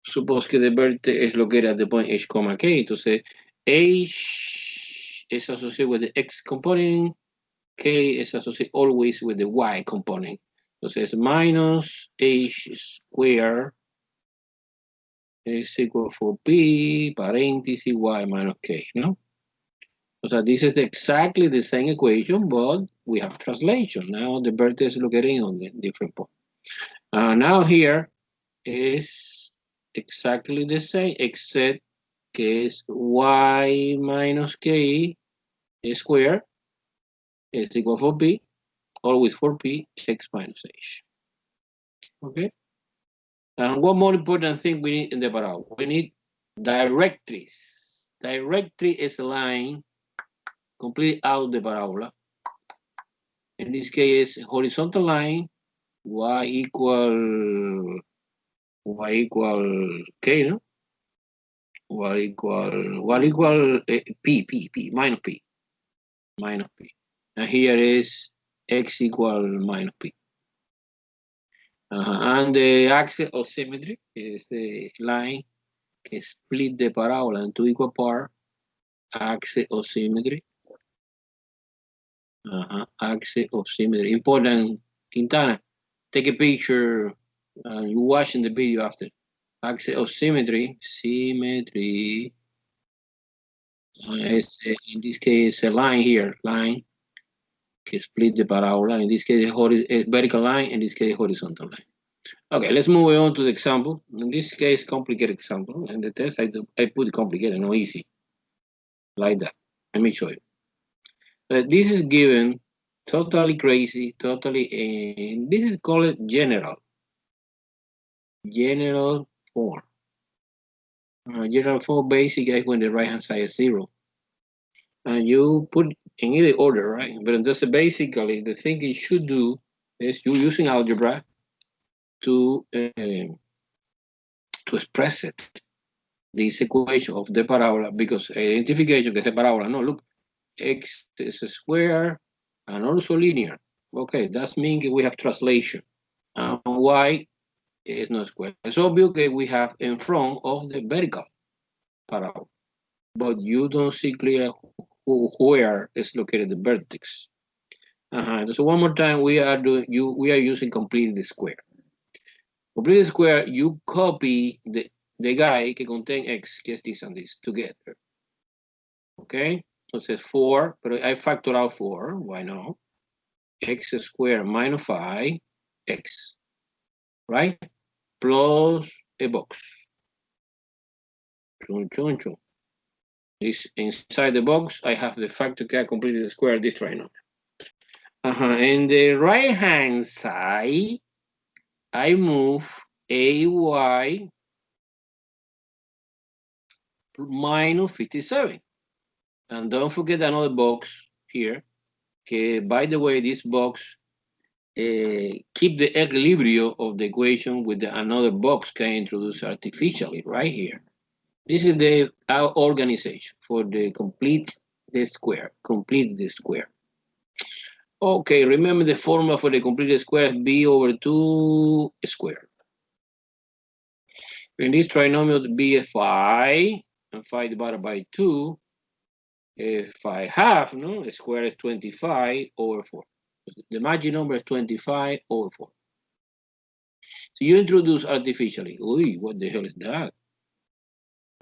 Suppose que the vertex is located at the point h, comma, k. Entonces, h is associated with the x component, k is associated always with the y component. Entonces, minus h squared is equal for p, paréntesis, y minus k, ¿no? So this is exactly the same equation, but we have translation. Now the vertex is located on the different point. Now here is exactly the same, except que y minus k squared is equal for p, always for p, x minus h. Okay? And one more important thing we need in the parabola, we need directrix. Directrix is a line complete out the parabola. In this case, horizontal line, y equal k, no? Y equal p, minus p. And here is x equal minus p. And the axial symmetry is the line que split the parabola into equal part. Axial symmetry. Axial symmetry. Important, Quintana. Take a picture and you watching the video after. Axial symmetry. In this case, a line here, line que split the parabola. In this case, a vertical line. In this case, horizontal line. Okay, let's move on to the example. In this case, complicated example. And the test, I put complicated, no easy. Like that. Let me show you. This is given totally crazy, totally, this is called general form. General form basic is when the right hand side is 0. And you put in either order, right? But just basically the thing you should do is you're using algebra to express it. This equation of the parabola, because identification of the parabola, no, look, x is a square and also linear. Okay, that means we have translation. Y is not square. It's obvious that we have in front of the vertical parabola, but you don't see clear where is located the vertex. So one more time, we are using complete the square. Complete the square, you copy the guy que contain x, que es this and this, together. Okay, so it says 4, but I factor out 4, why not? X squared minus 5x, right? Plus a box. This inside the box, I have the factor que I completed the square this trinomial. In the right hand side, I move AY minus 57. And don't forget another box here. Okay, by the way, this box keep the equilibrium of the equation with another box can introduce artificially right here. This is our organization for the complete the square. Okay, remember the formula for the completed square is b over 2 squared. In this trinomial, b is 5, and 5 divided by 2, 5 half, no? The square is 25 over 4. The magic number is 25 over 4. So you introduce artificially. Uy, what the hell is that?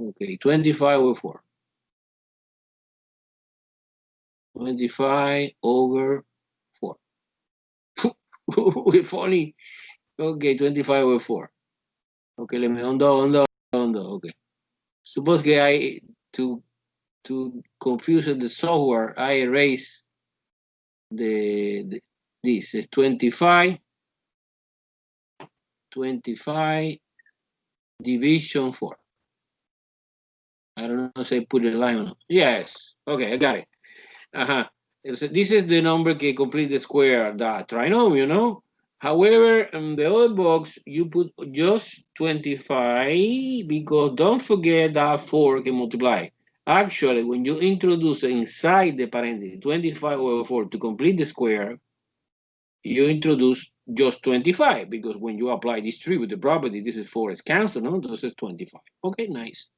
Okay, 25 over 4. 25 over 4. We're funny. Okay, 25 over 4. Okay, let me undo. Okay. Suppose que to confuse the software, I erase this is 25 division 4. I don't know if I put a line on it. Yes. Okay, I got it. So this is the number que complete the square, the trinomial, you know. However, in the other box, you put just 25 because don't forget that 4 can multiply. Actually, when you introduce inside the parenthesis 25 over 4 to complete the square, you introduce just 25, because when you apply distributive property, this is 4 is cancelled, no? This is 25. Okay, nice.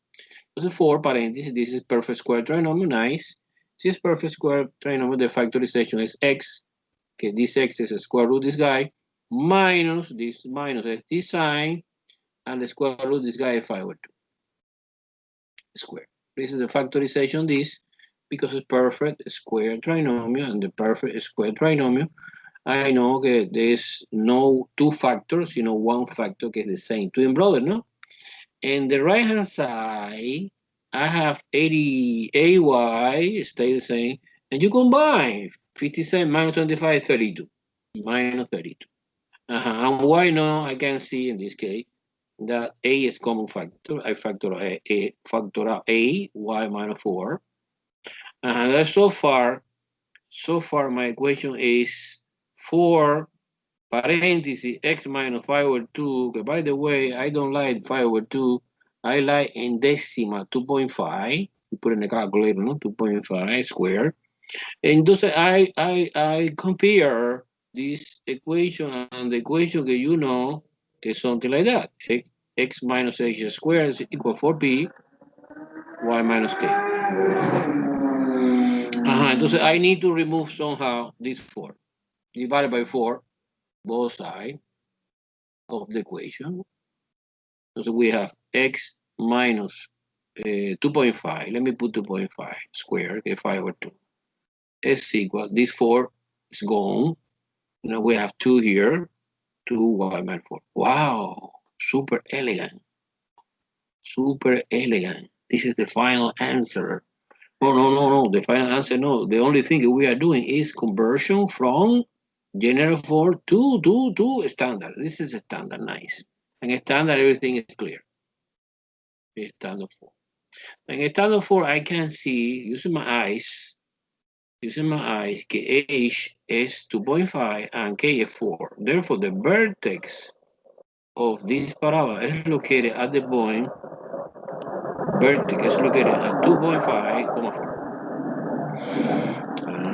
This is 4 parentheses, this is perfect square trinomial, nice. This is perfect square trinomial, the factorization is x. Okay, this x is a square root this guy, minus this sign, and the square root this guy if I were to square. This is the factorization this, because it's perfect square trinomial, and the perfect square trinomial, I know that there's no two factors, one factor que es the same twin brother, no? And the right hand side, I have 80 AY, stay the same, and you combine 57 minus 25, 32, minus 32. And why no? I can see in this case that A is common factor. I factor out A, Y minus 4. And that's so far my equation is 4 parenthesis x minus 5 over 2. Okay, by the way, I don't like 5 over 2. I like in decimal 2.5. You put in the calculator, no? 2.5 square. And thus I compare this equation and the equation that is something like that. X minus h squared is equal 4p, y minus k. Entonces I need to remove somehow this 4. Divided by 4, both sides of the equation. So we have x minus 2.5. Let me put 2.5 squared, okay, 5 over 2. Is equal, this 4 is gone. Now we have 2 here, 2y minus 4. Wow, super elegant. Super elegant. This is the final answer. No, the final answer, no. The only thing we are doing is conversion from general form to standard. This is a standard, nice. And standard, everything is clear. Standard form. And standard form, I can see, using my eyes, que h is 2.5 and k is 4. Therefore, the vertex of this parabola is located at the point, vertex is located at 2.5, 4.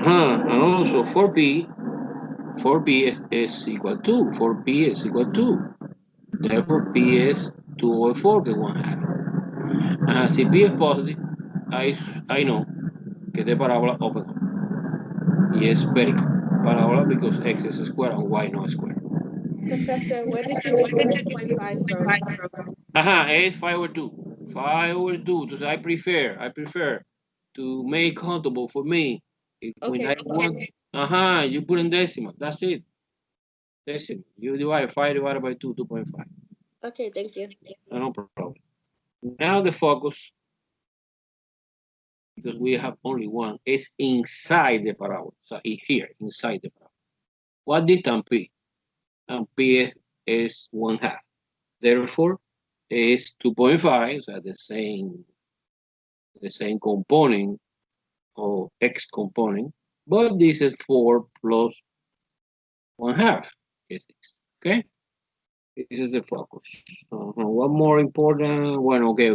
And also 4p is equal to, 4p is equal to. Therefore, p is 2 over 4, que 1/2. Si p is positive, I know que the parabola open up. Yes, vertical parabola because x is square and y no square. Professor, where did you get 2.5 from? It's 5 over 2. 5 over 2. So I prefer to make comfortable for me. When I want, you put in decimal. That's it. Decimal. You divide 5 divided by 2, 2.5. Okay, thank you. No problem. Now the focus, because we have only one, is inside the parabola. So here, inside the parabola. What distance P? And P is 1/2. Therefore, is 2.5, so the same component or x component, but this is 4 plus 1/2. Okay? This is the focus. One more important one. Okay.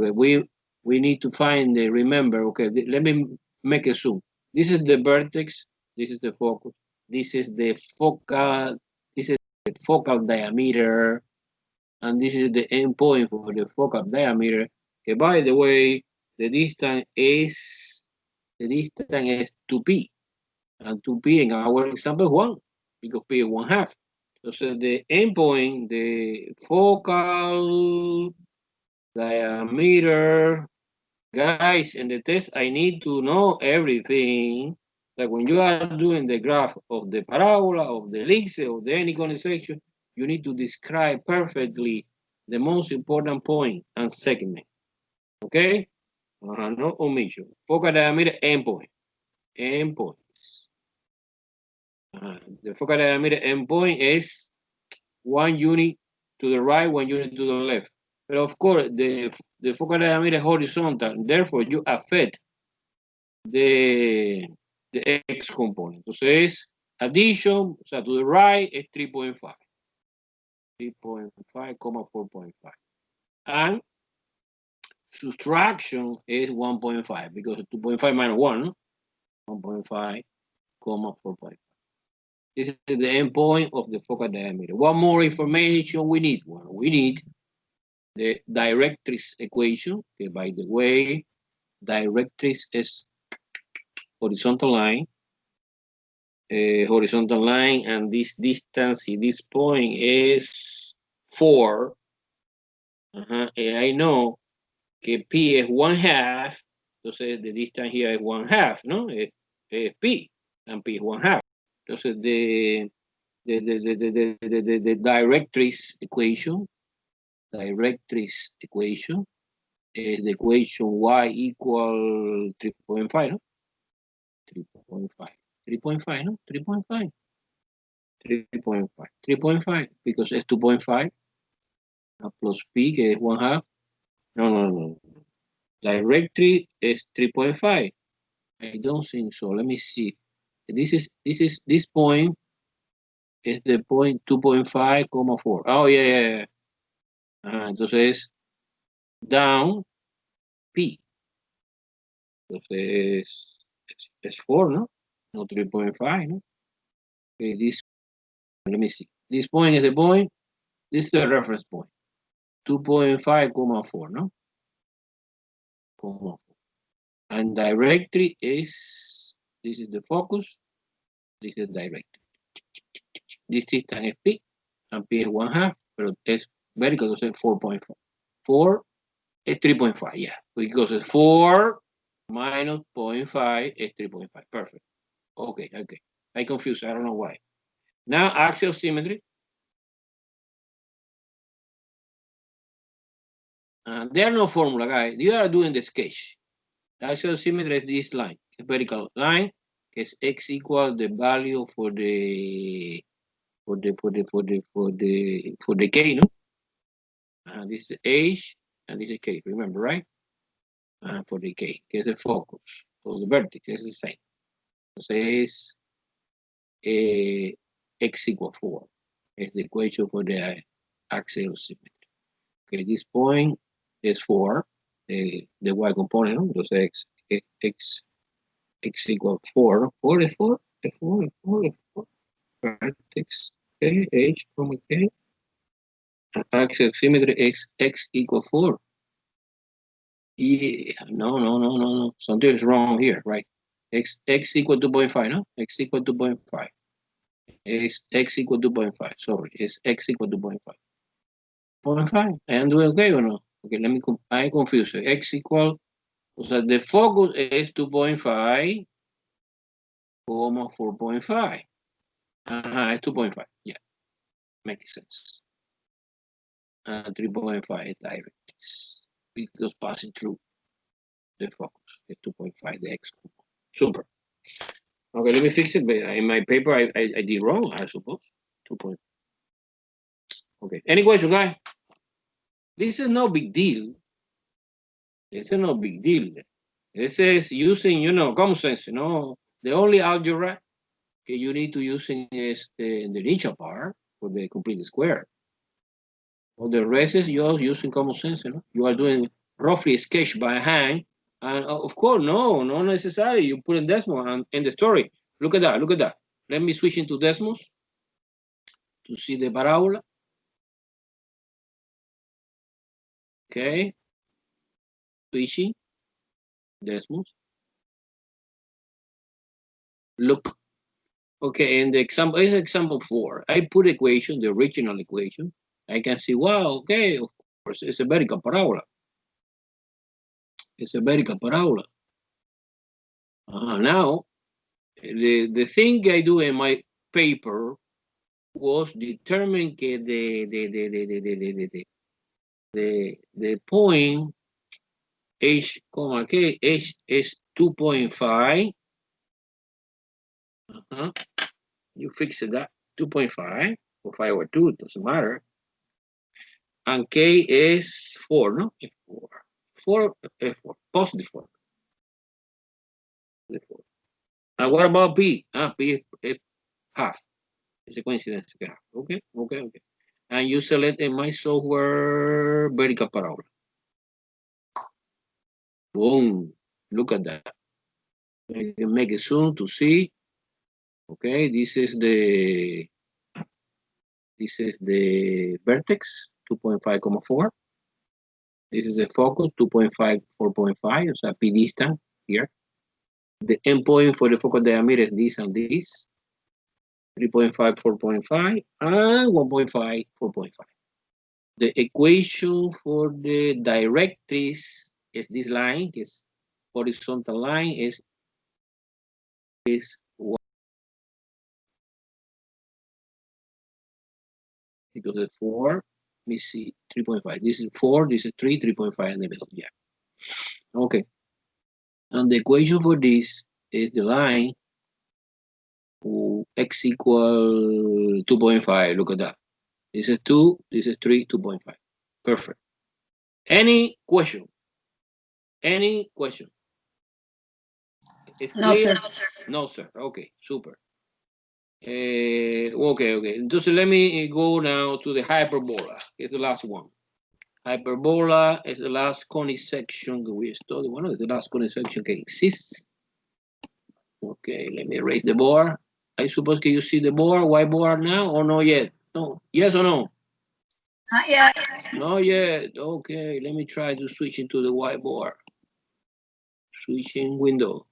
We need to find the, remember, okay, let me make a zoom. This is the vertex, this is the focus, this is the focal diameter, and this is the endpoint for the focal diameter. Okay, by the way, the distance is 2p, and 2p in our example is 1, because p is 1/2. So the endpoint, the focal diameter, guys, in the test, I need to know everything. Like when you are doing the graph of the parabola, of the ellipse, of the any conic section, you need to describe perfectly the most important point and segment. Okay? No omission. Focal diameter, endpoint. Endpoints. The focal diameter endpoint is 1 unit to the right, 1 unit to the left. But of course, the focal diameter is horizontal. Therefore, you affect the x component. Entonces, addition, o sea, to the right is 3.5. 3.5, 4.5. And subtraction is 1.5 because 2.5 minus 1, 1.5, 4.5. This is the endpoint of the focal diameter. What more information we need? Well, we need the directrix equation. Okay, by the way, directrix is horizontal line. Horizontal line, and this distance, this point is 4. I know que P is 1/2. Entonces, the distance here is 1/2, ¿no? Es P, and P is 1/2. Entonces, the directrix equation is the equation y equal 3.5, no? 3.5. 3.5, no? 3.5. 3.5. 3.5, because it's 2.5 plus P, que es 1/2. No. Directrix is 3.5. I don't think so. Let me see. This point is the point 2.5, 4. Oh, yeah. Entonces, down P. Entonces, es 4, ¿no? No 3.5, ¿no? Okay, this, let me see. This point is the point. This is the reference point. 2.5, 4, ¿no? 4. And directrix is, this is the focus. This is directrix. This distance is P, and P is 1/2, pero es vertical, entonces 4.5. 4 is 3.5, yeah, because it's 4 minus 0.5 is 3.5. Perfect. Okay. I confused. I don't know why. Now, axial symmetry. There are no formula, guys. You are doing the sketch. Axial symmetry is this line, a vertical line, is x equal the value for the k, no? This is h, and this is k. Remember, right? For the k, que es the focus. So the vertex is the same. Entonces, x equal 4 is the equation for the axial symmetry. Okay, this point is 4, the y component, no? Entonces x equal 4. 4 is 4. 4. Vertex k, h, comma k. Axial symmetry x equal 4. Yeah, no. Something is wrong here, right? X equal 2.5, no? X equal 2.5. X equal 2.5. Sorry, it's x equal 2.5. 0.5. I am doing okay or no? Okay, I confuse it. X equal, so the focus is 2.5, 4.5. It's 2.5. Yeah, makes sense. 3.5 directrix, because passing through the focus is 2.5, the x. Super. Okay, let me fix it. In my paper, I did wrong, I suppose. 2. Okay. Any question, guys? This is no big deal. This is no big deal. This is using, common sense. The only algebra you need to using is the initial part for the complete square. All the rest is you're using common sense. You are doing roughly sketch by hand. And of course, no, not necessary. You put in decimal in the story. Look at that. Let me switch into decimals to see the parabola. Okay. Switching decimals. Look. Okay, and the example is example 4. I put equation, the original equation. I can see, wow, okay, of course, it's a vertical parabola. It's a vertical parabola. Now, the thing I do in my paper was determine the point h, k, h is 2.5. You fix that 2.5 or 5 or 2, it doesn't matter. And k is 4, no? 4, positive 4. And what about p? P is half. It's a coincidence. Okay. And you select in my software vertical parabola. Boom. Look at that. You can make it zoom to see. Okay, this is the vertex 2.5,4. This is the focus 2.5, 4.5. It's a p distance here. The endpoint for the focal diameter is this and this. 3.5, 4.5, and 1.5, 4.5. The equation for the directrix is this line, is horizontal line is because the 4, let me see, 3.5. This is 4, this is 3, 3.5 in the middle. Yeah. Okay. And the equation for this is the line x equal 2.5. Look at that. This is 2, this is 3, 2.5. Perfect. Any question? Any question? It's No, clear? sir. No, sir. Okay, super. Okay. Entonces, let me go now to the hyperbola. It's the last one. Hyperbola is the last conic section that we studied. Well, it's the last conic section that exists. Okay, let me erase the board. I suppose can you see the board, white board now, or not yet? No. Yes or no? Not yet. Not yet. Okay, let me try to switch into the whiteboard. Switching window.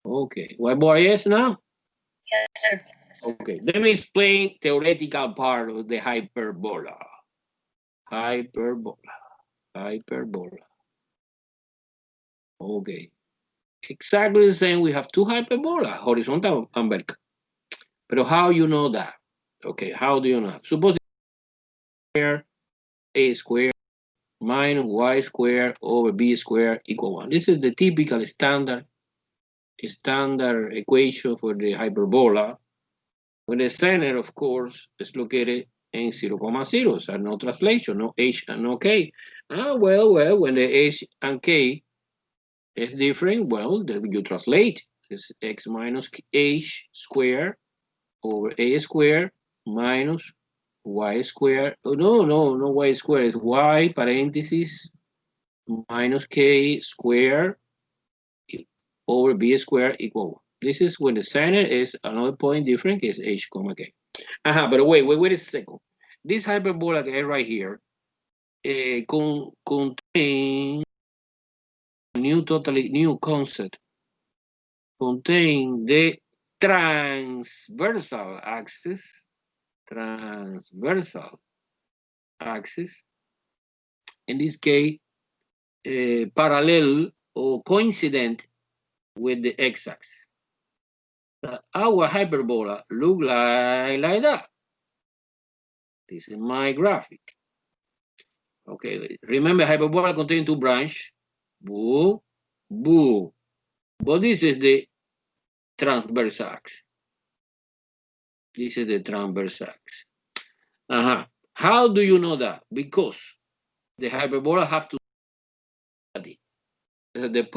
Okay, whiteboard yes now? Yes, sir. Okay, let me explain theoretical part of the hyperbola. Hyperbola. Okay. Exactly the same. We have two hyperbola, horizontal and vertical. But how you know that? Okay, how do you know? Suppose a squared minus y squared over b squared equal 1. This is the typical standard equation for the hyperbola. When the center, of course, is located in 0,0, so no translation, no h and no k. Well, when the h and k is different, well, then you translate. It's x minus h squared over a squared minus y squared. Oh, no y squared. It's y parenthesis minus k squared over b squared equal 1. This is when the center is another point different, is h comma k. But wait a second. This hyperbola right here contain totally new concept. Contain the transversal axis. In this case, parallel or coincident with the x-axis. Our hyperbola look like that. This is my graphic. Okay, remember hyperbola contain two branches. Boo. But this is the transverse axis. This is the transverse axis. How do you know that? Because the hyperbola have to study the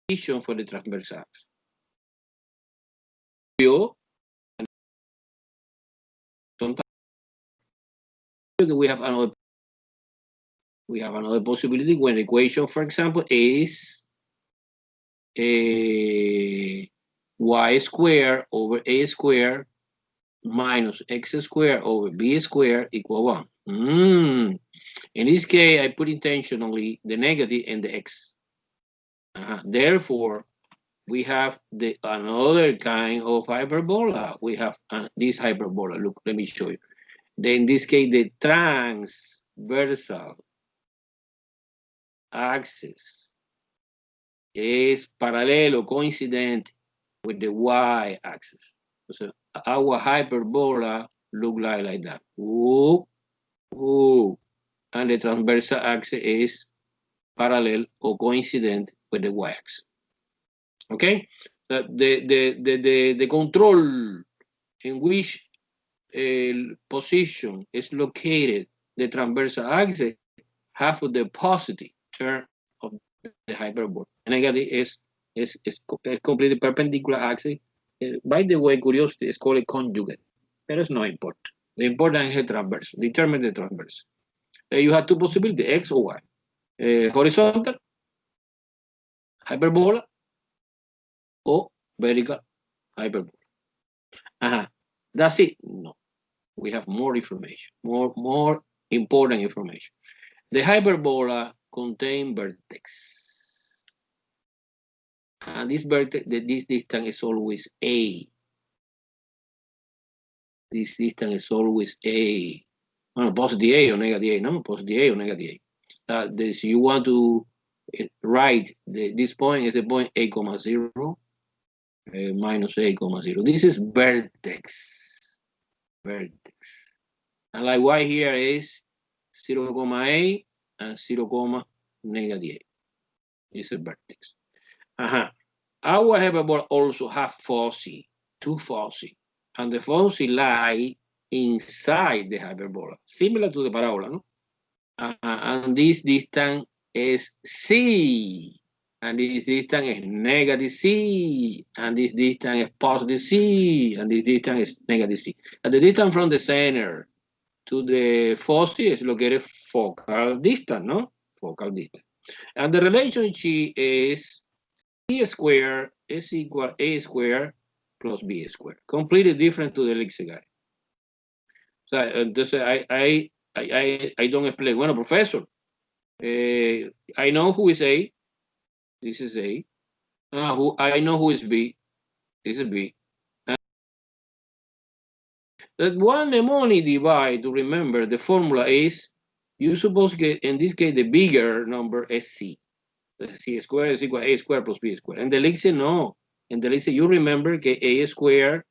position for the transverse axis. Sometimes we have another possibility when the equation, for example, is y squared over a squared minus x squared over b squared equal 1. In this case, I put intentionally the negative and the x. Therefore, we have another kind of hyperbola. We have this hyperbola. Look, let me show you. Then in this case, the transversal axis is parallel or coincident with the y-axis. So our hyperbola look like that. And the transversal axis is parallel or coincident with the y-axis. Okay, the control in which position is located the transversal axis half of the positive term of the hyperbola. Negative is completely perpendicular axis. By the way, curiosity is called a conjugate, but it's not important. The important is the transverse. Determine the transverse. You have two possibilities, x or y. Horizontal, hyperbola, or vertical hyperbola. That's it? No. We have more information, more important information. The hyperbola contains vertex. And this vertex, this distance is always A. This distance is always A. Well, positive A or negative A, no? Positive A or negative A. This, you want to write this point is the point A, 0, minus A, 0. This is vertex. Vertex. And like y here is 0, A and 0, negative A. This is vertex. Our hyperbola also have foci, two foci. And the foci lie inside the hyperbola, similar to the parabola, no? And this distance is C. And this distance is negative C. And this distance is positive C. And this distance is negative C. And the distance from the center to the foci is located focal distance, no? Focal distance. And the relationship is C squared is equal A squared plus B squared. Completely different to the lexicon. So, entonces, I don't explain. Bueno, professor, I know who is A. This is A. I know who is B. This is B. That one mnemonic device to remember the formula is, you suppose get, in this case, the bigger number is C. The C squared is equal to A squared plus B squared. And the lexicon, no. In the lexicon, you remember that A squared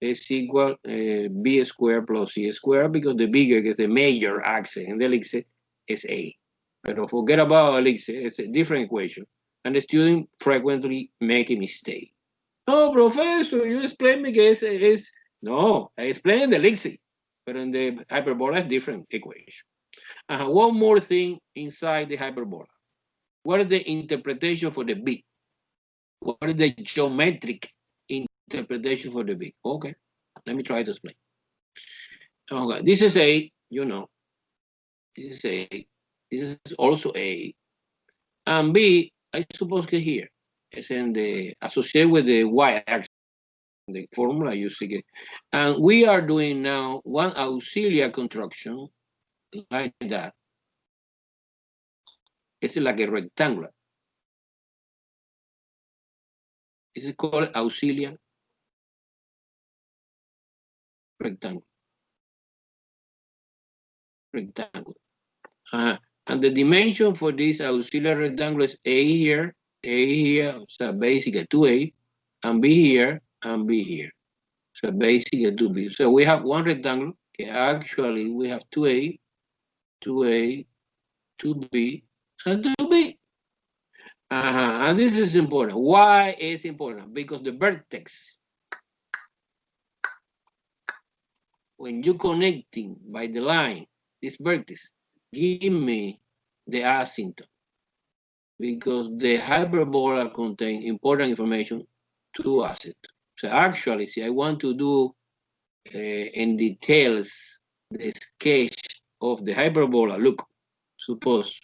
is equal B squared plus C squared because the bigger is the major axis in the elixir is A. But forget about elixir, it's a different equation. And the student frequently make a mistake. No, professor, you explain me que no, I explain the elixir, but in the hyperbola is different equation. One more thing inside the hyperbola. What is the interpretation for the B? What is the geometric interpretation for the B? Okay, let me try to explain. Okay, this is A, you know. This is A. This is also A. And B, I suppose que here is in the associated with the y-axis, the formula you see. And we are doing now one auxiliary construction like that. It's like a rectangular. This is called auxiliary rectangle. Rectangle. And the dimension for this auxiliary rectangle is A here, so basically 2A, and B here, and B here. So basically 2B. So we have one rectangle. Okay, actually, we have 2A, 2A, 2B, and 2B. And this is important. Why is important? Because the vertex, when you're connecting by the line, this vertex, give me the asymptote. Because the hyperbola contains important information to asymptote. So actually, see, I want to do in details the sketch of the hyperbola. Look, suppose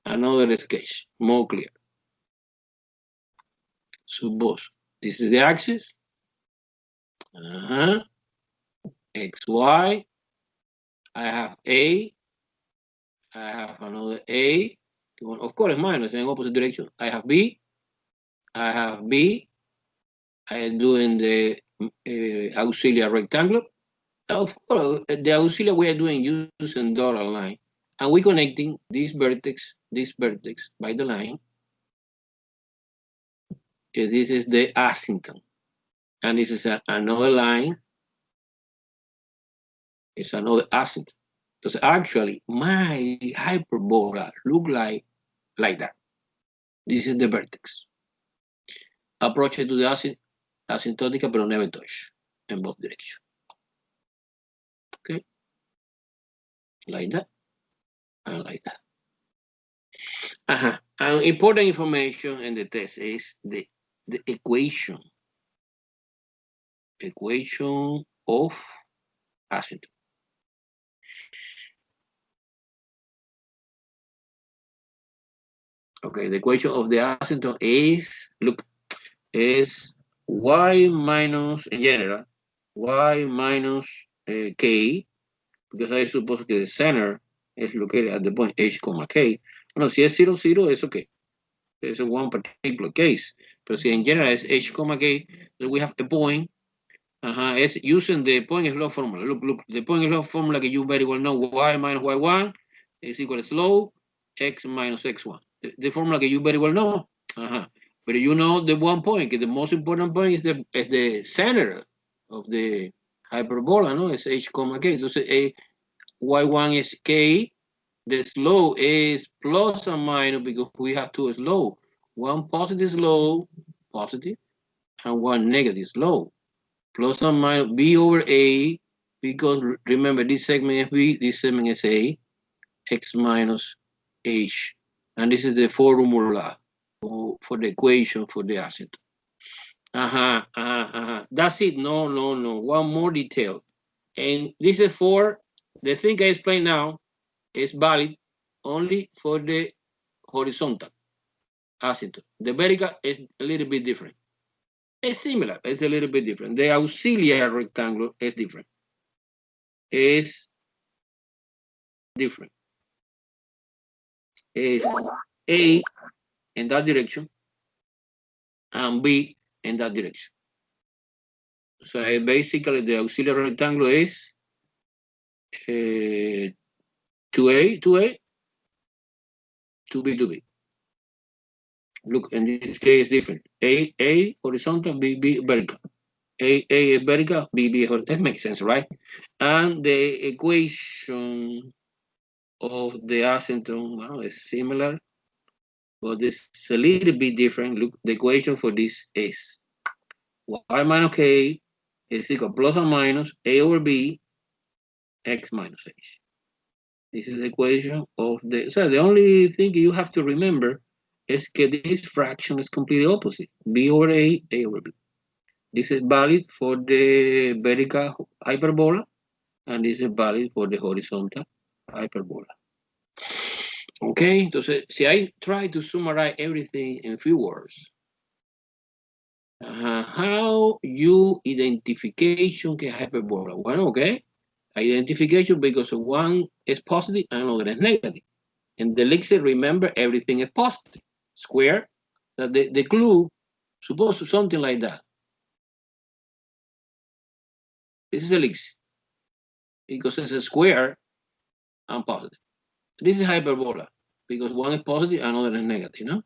another sketch, more clear. Suppose this is the axis. X, Y. I have A. I have another A. Of course, minus in opposite direction. I have B. I have B. I am doing the auxiliary rectangle. Of course, the auxiliary we are doing using dollar line. And we're connecting this vertex by the line. This is the asymptote. And this is another line. It's another asymptote. So actually, my hyperbola look like that. This is the vertex. Approach to the asymptotica, but never touch in both directions. Okay? Like that. And like that. And important information in the test is the equation. Equation of asymptote. Okay, the equation of the asymptote is, look, is y minus, in general, y minus k, because I suppose that the center is located at the point h, k. Bueno, si es 0, 0, es okay. It's one particular case. But see, in general, it's h, k, so we have a point. It's using the Poincare law formula. Look, the Poincare law formula that you very well know, y minus y1 is equal to slope x minus x1. The formula that you very well know. But you know the one point, the most important point is the center of the hyperbola, no? It's h, k. Entonces, y1 is k. The slope is plus or minus because we have two slope. One positive slope, positive, and one negative slope. Plus or minus b over a, because remember this segment is b, this segment is a, x minus h. And this is the formula for the equation for the asymptote. That's it. No. One more detail. And this is for the thing I explained now is valid only for the horizontal asymptote. The vertical is a little bit different. It's similar, it's a little bit different. The auxiliary rectangle is different. Is different. Is A in that direction and B in that direction. So basically the auxiliary rectangle is 2A, 2A, 2B, 2B. Look, in this case, different. A horizontal, B vertical. A is vertical, B horizontal. That makes sense, right? And the equation of the asymptote, well, is similar, but this is a little bit different. Look, the equation for this is y minus k is equal plus or minus a over b x minus h. This is the equation of the, so the only thing you have to remember is that this fraction is completely opposite, b over a over b. This is valid for the vertical hyperbola, and this is valid for the horizontal hyperbola. Okay, entonces, si I try to summarize everything in few words, how you identification que hyperbola? Bueno, okay, identification because one is positive and another is negative. And the elixir, remember, everything is positive. Square, the clue, supposed to something like that. This is elixir because it's a square and positive. This is hyperbola because one is positive and another is negative, no?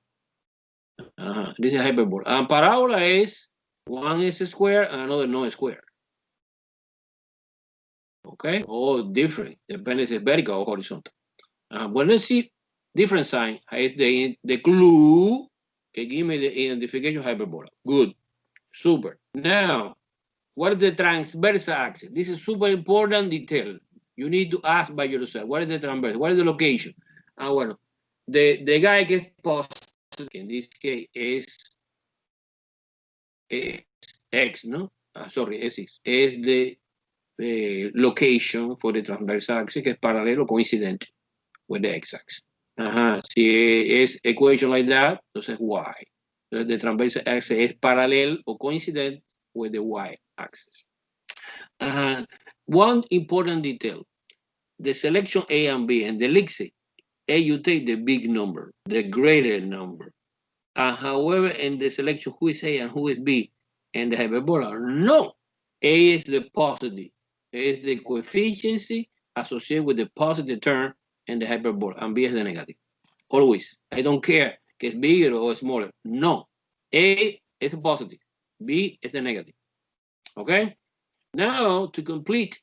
This is hyperbola. And parabola is one is a square and another no square. Okay, all different, depending if it's vertical or horizontal. When let's see different sign is the clue que give me the identification of hyperbola. Good, super. Now, what is the transverse axis? This is super important detail. You need to ask by yourself, what is the transverse? What is the location? Bueno, the guy que es positive, in this case is X, no? Sorry, S is the location for the transverse axis que es paralelo coincident with the x-axis. Si es equation like that, entonces y. Entonces the transverse axis es parallel or coincident with the y-axis. One important detail, the selection A and B and the elixir, A you take the big number, the greater number. However, in the selection, who is A and who is B and the hyperbola? No, A is the positive. A is the coefficient associated with the positive term and the hyperbola, and B is the negative. Always. I don't care que es bigger or smaller. No. A is positive. B is the negative. Okay? Now, to complete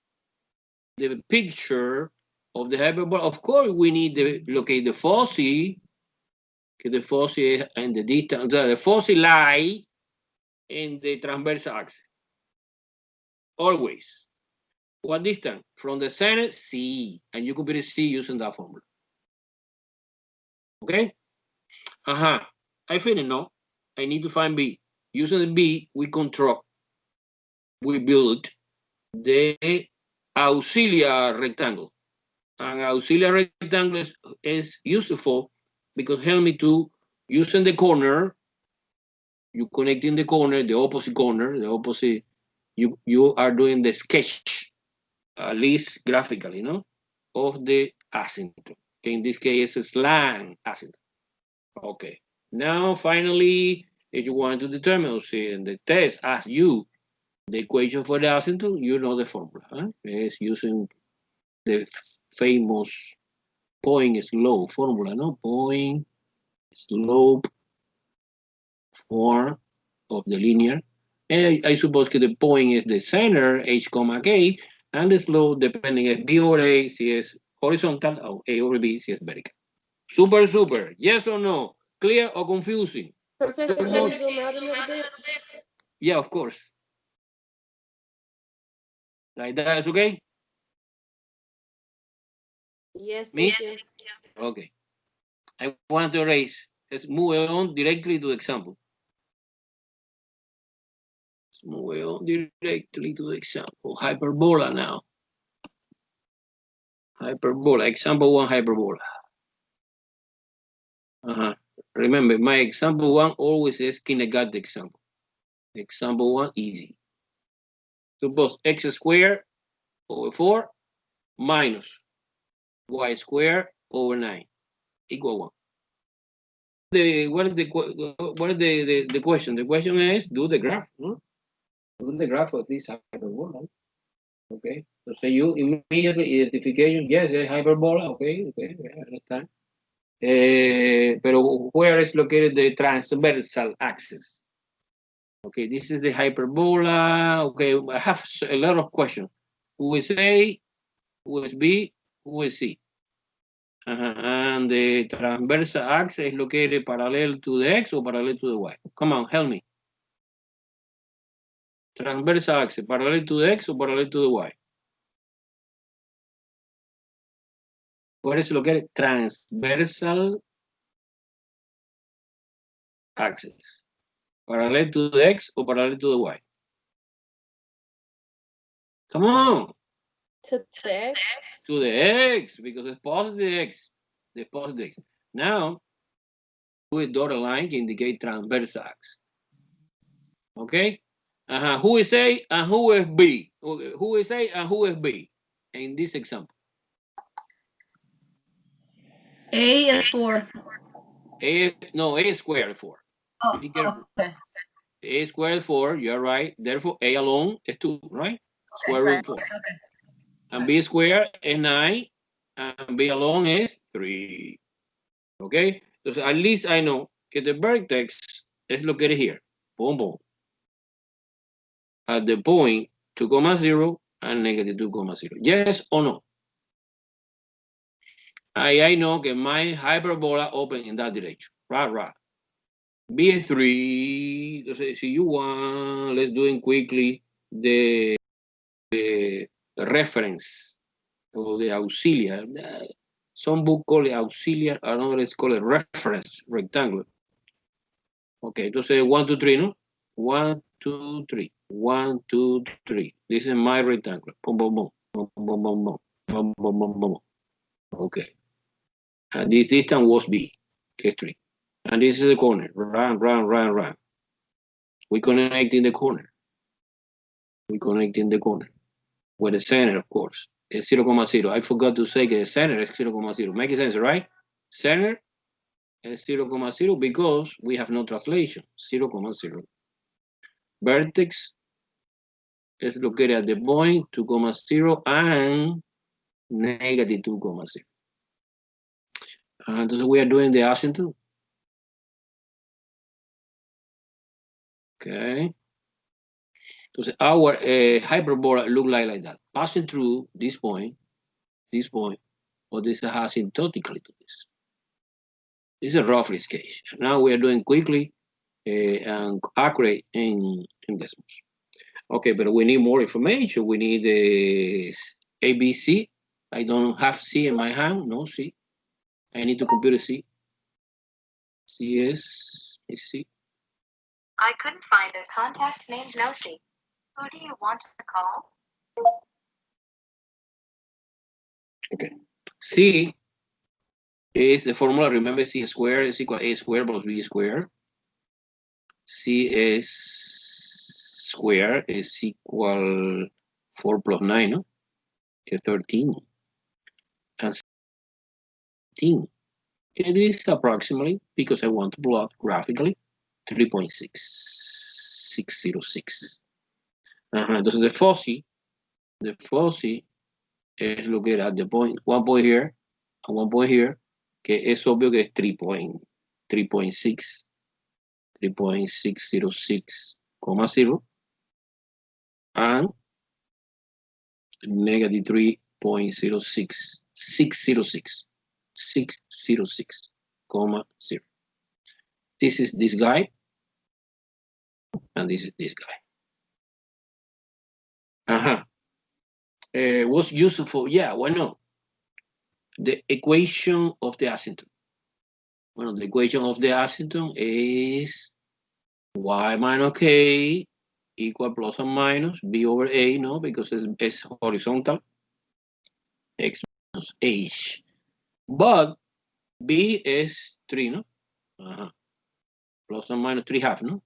the picture of the hyperbola, of course, we need to locate the foci. The foci and the distance. The foci lie in the transverse axis. Always. What distance? From the center, C. And you could be C using that formula. Okay? I finish, no? I need to find B. Using the B, we build the auxiliary rectangle. And auxiliary rectangle is useful because help me to using the corner You connecting the corner, the opposite corner, the opposite. You are doing the sketch, at least graphically, no, of the asymptote. Okay, in this case, it's slant asymptote. Okay. Now, finally, if you want to determine, see, and the test asks you the equation for the asymptote, you know the formula. Huh? It's using the famous point slope formula, no? Point slope form of the linear. And I suppose that the point is the center, h comma k, and the slope, depending if b or a, si es horizontal, or a or b, si es vertical. Super, super. Yes or no? Clear or confusing? Professor, can you zoom out a little bit? Yeah, of course. Like that is okay? Yes, Miss? thank you. Okay. I want to erase. Let's move on directly to the example. Let's move on directly to the example. Hyperbola now. Hyperbola. Example 1, hyperbola. Remember, my example 1 always is kindergarten example. Example 1, easy. Suppose x squared over 4 minus y squared over 9 equal 1. What is the question? The question is do the graph. No? Do the graph of this hyperbola. Okay. So you immediately identification, yes, it's hyperbola. Okay, I understand. Pero where is located the transversal axis? Okay, this is the hyperbola. Okay, I have a lot of questions. Who is A? Who is B? Who is C? And the transversal axis is located parallel to the X or parallel to the Y? Come on, help me. Transversal axis, parallel to the X or parallel to the Y? Where is located? Transversal axis. Parallel to the X or parallel to the Y? Come on. To the X? To the X, because it's positive X. The positive X. Now, with dotted line can indicate transverse axis. Okay? Who is A and who is B? Okay. Who is A and who is B in this example? A is 4. A squared 4. Oh, Be careful. okay. A squared 4, you're right. Therefore, A alone is 2, right? Square root 4. Okay. And B squared is 9. And B alone is 3. Okay? So at least I know that the vertex is located here. Boom, boom. At the point 2, 0 and negative 2, 0. Yes or no? I know that my hyperbola open in that direction. Right. B is 3. Entonces, si you want, let's do it quickly. The reference or the auxiliary. Some book call it auxiliary, another call it reference rectangle. Okay, entonces 1, 2, 3, no? 1, 2, 3. 1, 2, 3. This is my rectangle. Boom, boom, boom. Boom, boom, boom, boom. Boom, boom, boom, boom. Okay. And this distance was B, okay, 3. And this is the corner. Run. We connect in the corner. We connect in the corner. With the center, of course. It's 0, 0. I forgot to say that the center is 0, 0. Make sense, right? Center is 0, 0 because we have no translation. 0, 0. Vertex is located at the point 2, 0 and negative 2, 0. Entonces we are doing the asymptote. Okay. Entonces our hyperbola look like that. Passing through this point, or this is asymptotically to this. This is a roughly sketch. Now we are doing quickly and accurate in decimals. Okay, but we need more information. We need the ABC. I don't have C in my hand. No C. I need to compute a C. CS is C. I couldn't find a contact named Nosy. Who do you want to call? Okay. C is the formula. Remember, C squared is equal to A squared plus B squared. CS square is equal 4 plus 9, no? Okay, 13. And 16. Okay, this is approximately, because I want to plot graphically, 3.6606. Entonces the fuzzy es lo que era the point, 1 point here, and 1 point here, que es obvio que es 3.606,0 and negative 3.06606,0. This is this guy, and this is this guy. What's useful? Yeah, why not? The equation of the asymptote. Well, the equation of the asymptote is y minus k equal plus or minus b over a, no, because it's horizontal, x minus h. But b is 3, no? Plus or minus 3/2, no?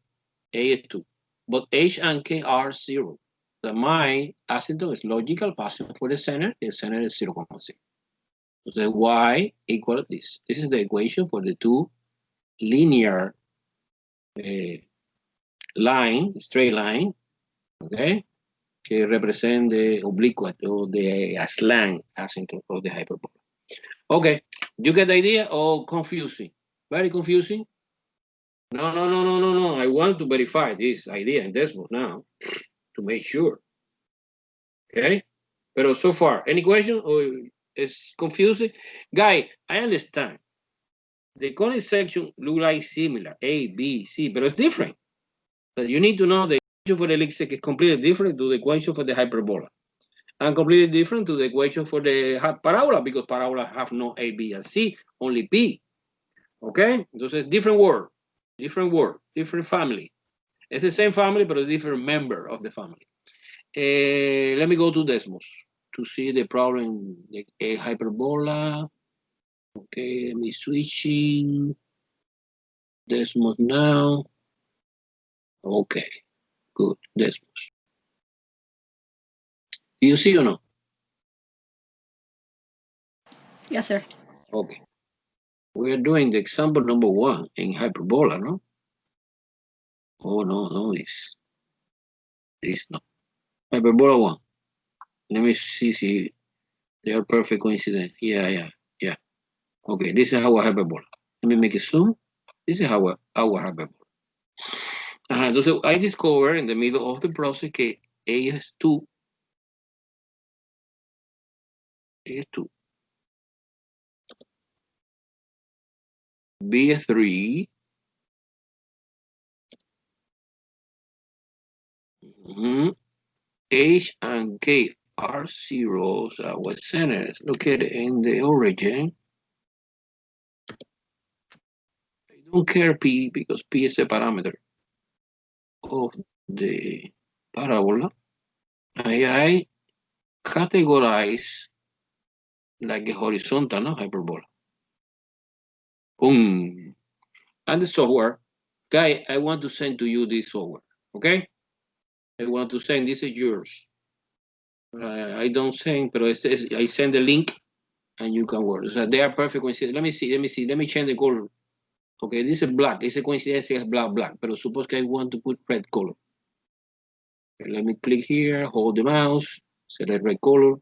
A is 2. But h and k are 0. So my asymptote is logical, passing for the center is 0.6. So the y equal this. This is the equation for the two linear straight line, okay, que represent the oblique or the slant asymptote of the hyperbola. Okay, you get the idea? Or confusing? Very confusing? No. I want to verify this idea in Desmos now to make sure. Okay, but so far, any question or it's confusing? Guy, I understand. The conic section look like similar, A, B, C, but it's different. But you need to know the equation for the elliptic is completely different to the equation for the hyperbola. And completely different to the equation for the parabola, because parabola have no A, B, and C, only P. Okay? Entonces, different word, different family. It's the same family, but a different member of the family. Let me go to Desmos to see the problem, the hyperbola. Okay, let me switching. Desmos now. Okay, good, Desmos. You see or no? Yes, sir. Okay. We are doing the example number 1 in hyperbola, no? Oh, no, this no. Hyperbola 1. Let me see they are perfect coincidence. Yeah. Okay, this is our hyperbola. Let me make it zoom. This is our hyperbola. Entonces, I discover in the middle of the process que A es 2. B is 3. H and K are zeros. Our centers located in the origin. I don't care P because P is a parameter of the parabola. I categorize like a horizontal, no, hyperbola. Boom. And the software, guy, I want to send to you this software, okay? I want to send, this is yours. I don't send, but I send the link and you can work. So they are perfect coincidence. Let me see. Let me change the color. Okay, this is black. This is coincidence is black. But suppose I want to put red color. Okay, let me click here, hold the mouse, select red color.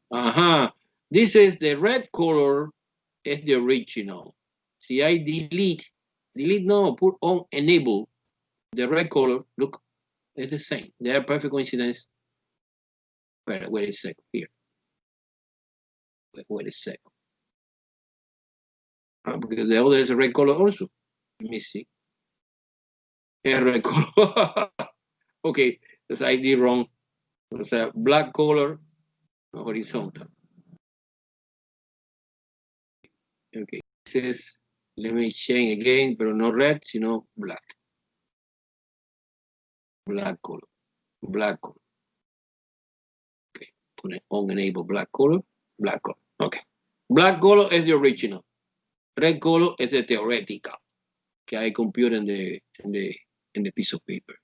This is the red color, is the original. See, I delete no, put on enable. The red color, look, it's the same. They are perfect coincidence. Wait a second here. Wait a second. Because the other is a red color also. Let me see. A red color. Okay, because I did wrong. It's a black color, horizontal. Okay, this is, let me change again, but not red, sino black. Black color. Okay, put it on enable black color. Okay. Black color is the original. Red color is the theoretical. Okay, I compute in the in the piece of paper.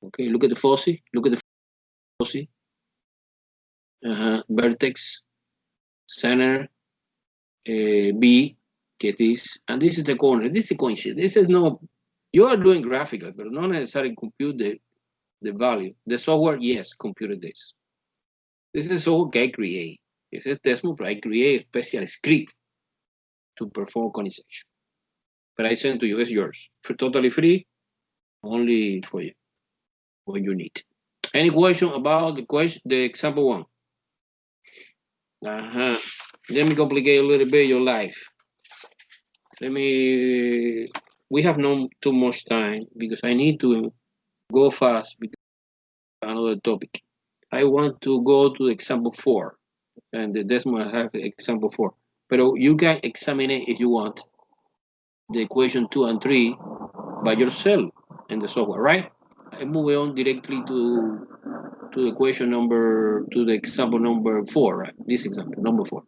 Okay, look at the foci. Look at the foci. Vertex, center, B, get this, and this is the corner. This is a coincidence. This is no, you are doing graphical, but not necessarily compute the value. The software, yes, computed this. This is all I create. This is Desmond, but I create a special script to perform coniization. But I send to you, it's yours. For totally free, only for you, when you need. Any question about the example one? Let me complicate a little bit your life. We have no too much time because I need to go fast because another topic. I want to go to example 4, and the Desmond have example 4. But you can examine it if you want the equation 2 and 3 by yourself in the software, right? I move on directly to the equation to the example number 4, right? This example, number 4.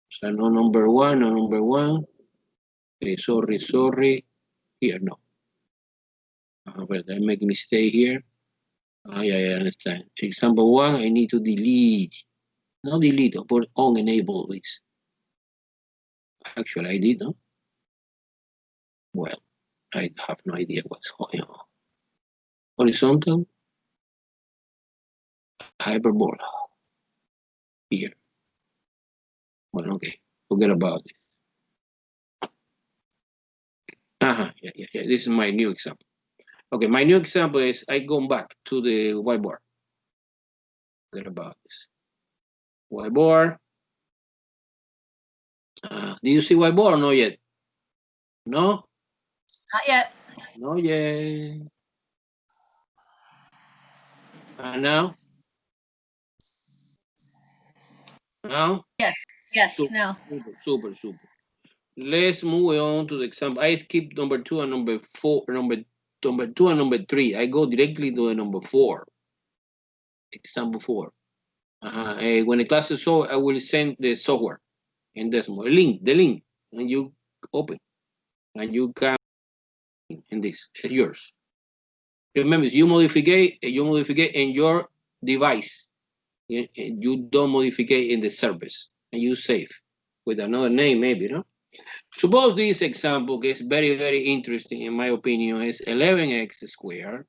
So no number 1, no number 1. Okay, sorry. Here, no. But I make a mistake here. Yeah, I understand. Example 1, I need to delete. Not delete, but unenable this. Actually, I did, no? Well, I have no idea what's going on. Horizontal, hyperbola. Here. Well, okay, forget about it. Yeah. This is my new example. Okay, my new example is I go back to the whiteboard. Forget about this. Whiteboard. Do you see whiteboard or not yet? No? Not yet. Not yet. And now? Now? Yes, Super, now. super. Let's move on to the example. I skip number 2 and number 4, number 2 and number 3. I go directly to the number 4. Example 4. When the class is over, I will send the software and the link, and you open, and you can, and this is yours. Remember, you modify in your device. You don't modify in the service, and you save with another name, maybe, no? Suppose this example is very, very interesting, in my opinion, is 11x squared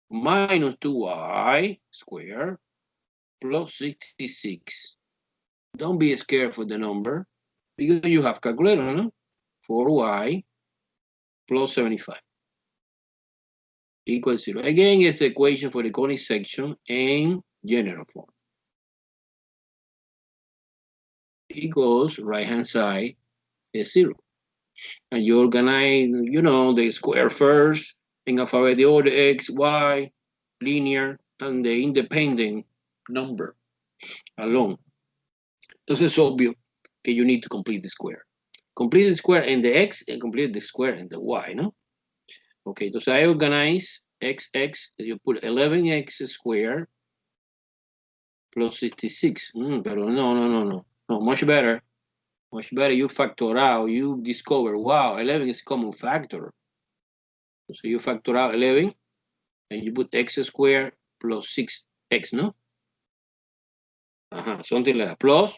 minus 2y squared plus 66. Don't be scared for the number, because you have calculator, no? 4y plus 75 equals 0. Again, it's the equation for the conic section in general form. Equals right-hand side is 0. And you organize, the square first, in alphabetic order, x, y, linear, and the independent number alone. Entonces es obvio que you need to complete the square. Complete the square in the x and complete the square in the y, no? Okay, entonces I organize x, you put 11x squared plus 66. Pero no, much better. Much better, you factor out, you discover, wow, 11 is common factor. So you factor out 11, and you put x squared plus 6x, no? Something like that. Plus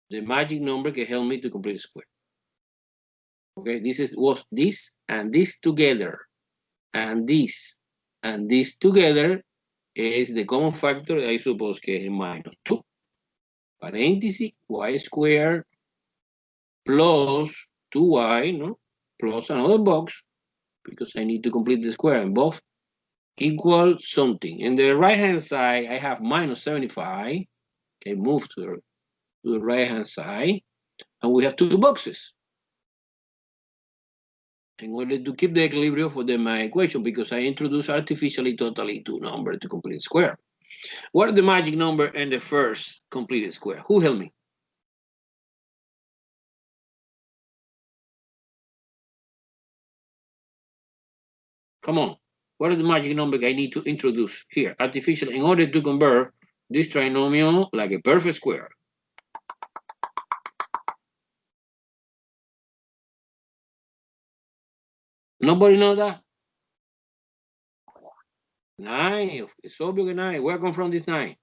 the magic number can help me to complete the square. Okay, was this and this together, and this together is the common factor, I suppose, que es minus 2. Paréntesis, y squared plus 2y, no? Plus another box, because I need to complete the square, and both equal something. In the right-hand side, I have minus 75. Okay, move to the right-hand side, and we have 2 boxes. In order to keep the equilibrium for my equation, because I introduce artificially totally 2 numbers to complete the square. What is the magic number in the first completed square? Who help me? Come on. What is the magic number I need to introduce here, artificially, in order to convert this trinomial like a perfect square? Nobody know that? 9. It's obvious 9. Where come from this 9?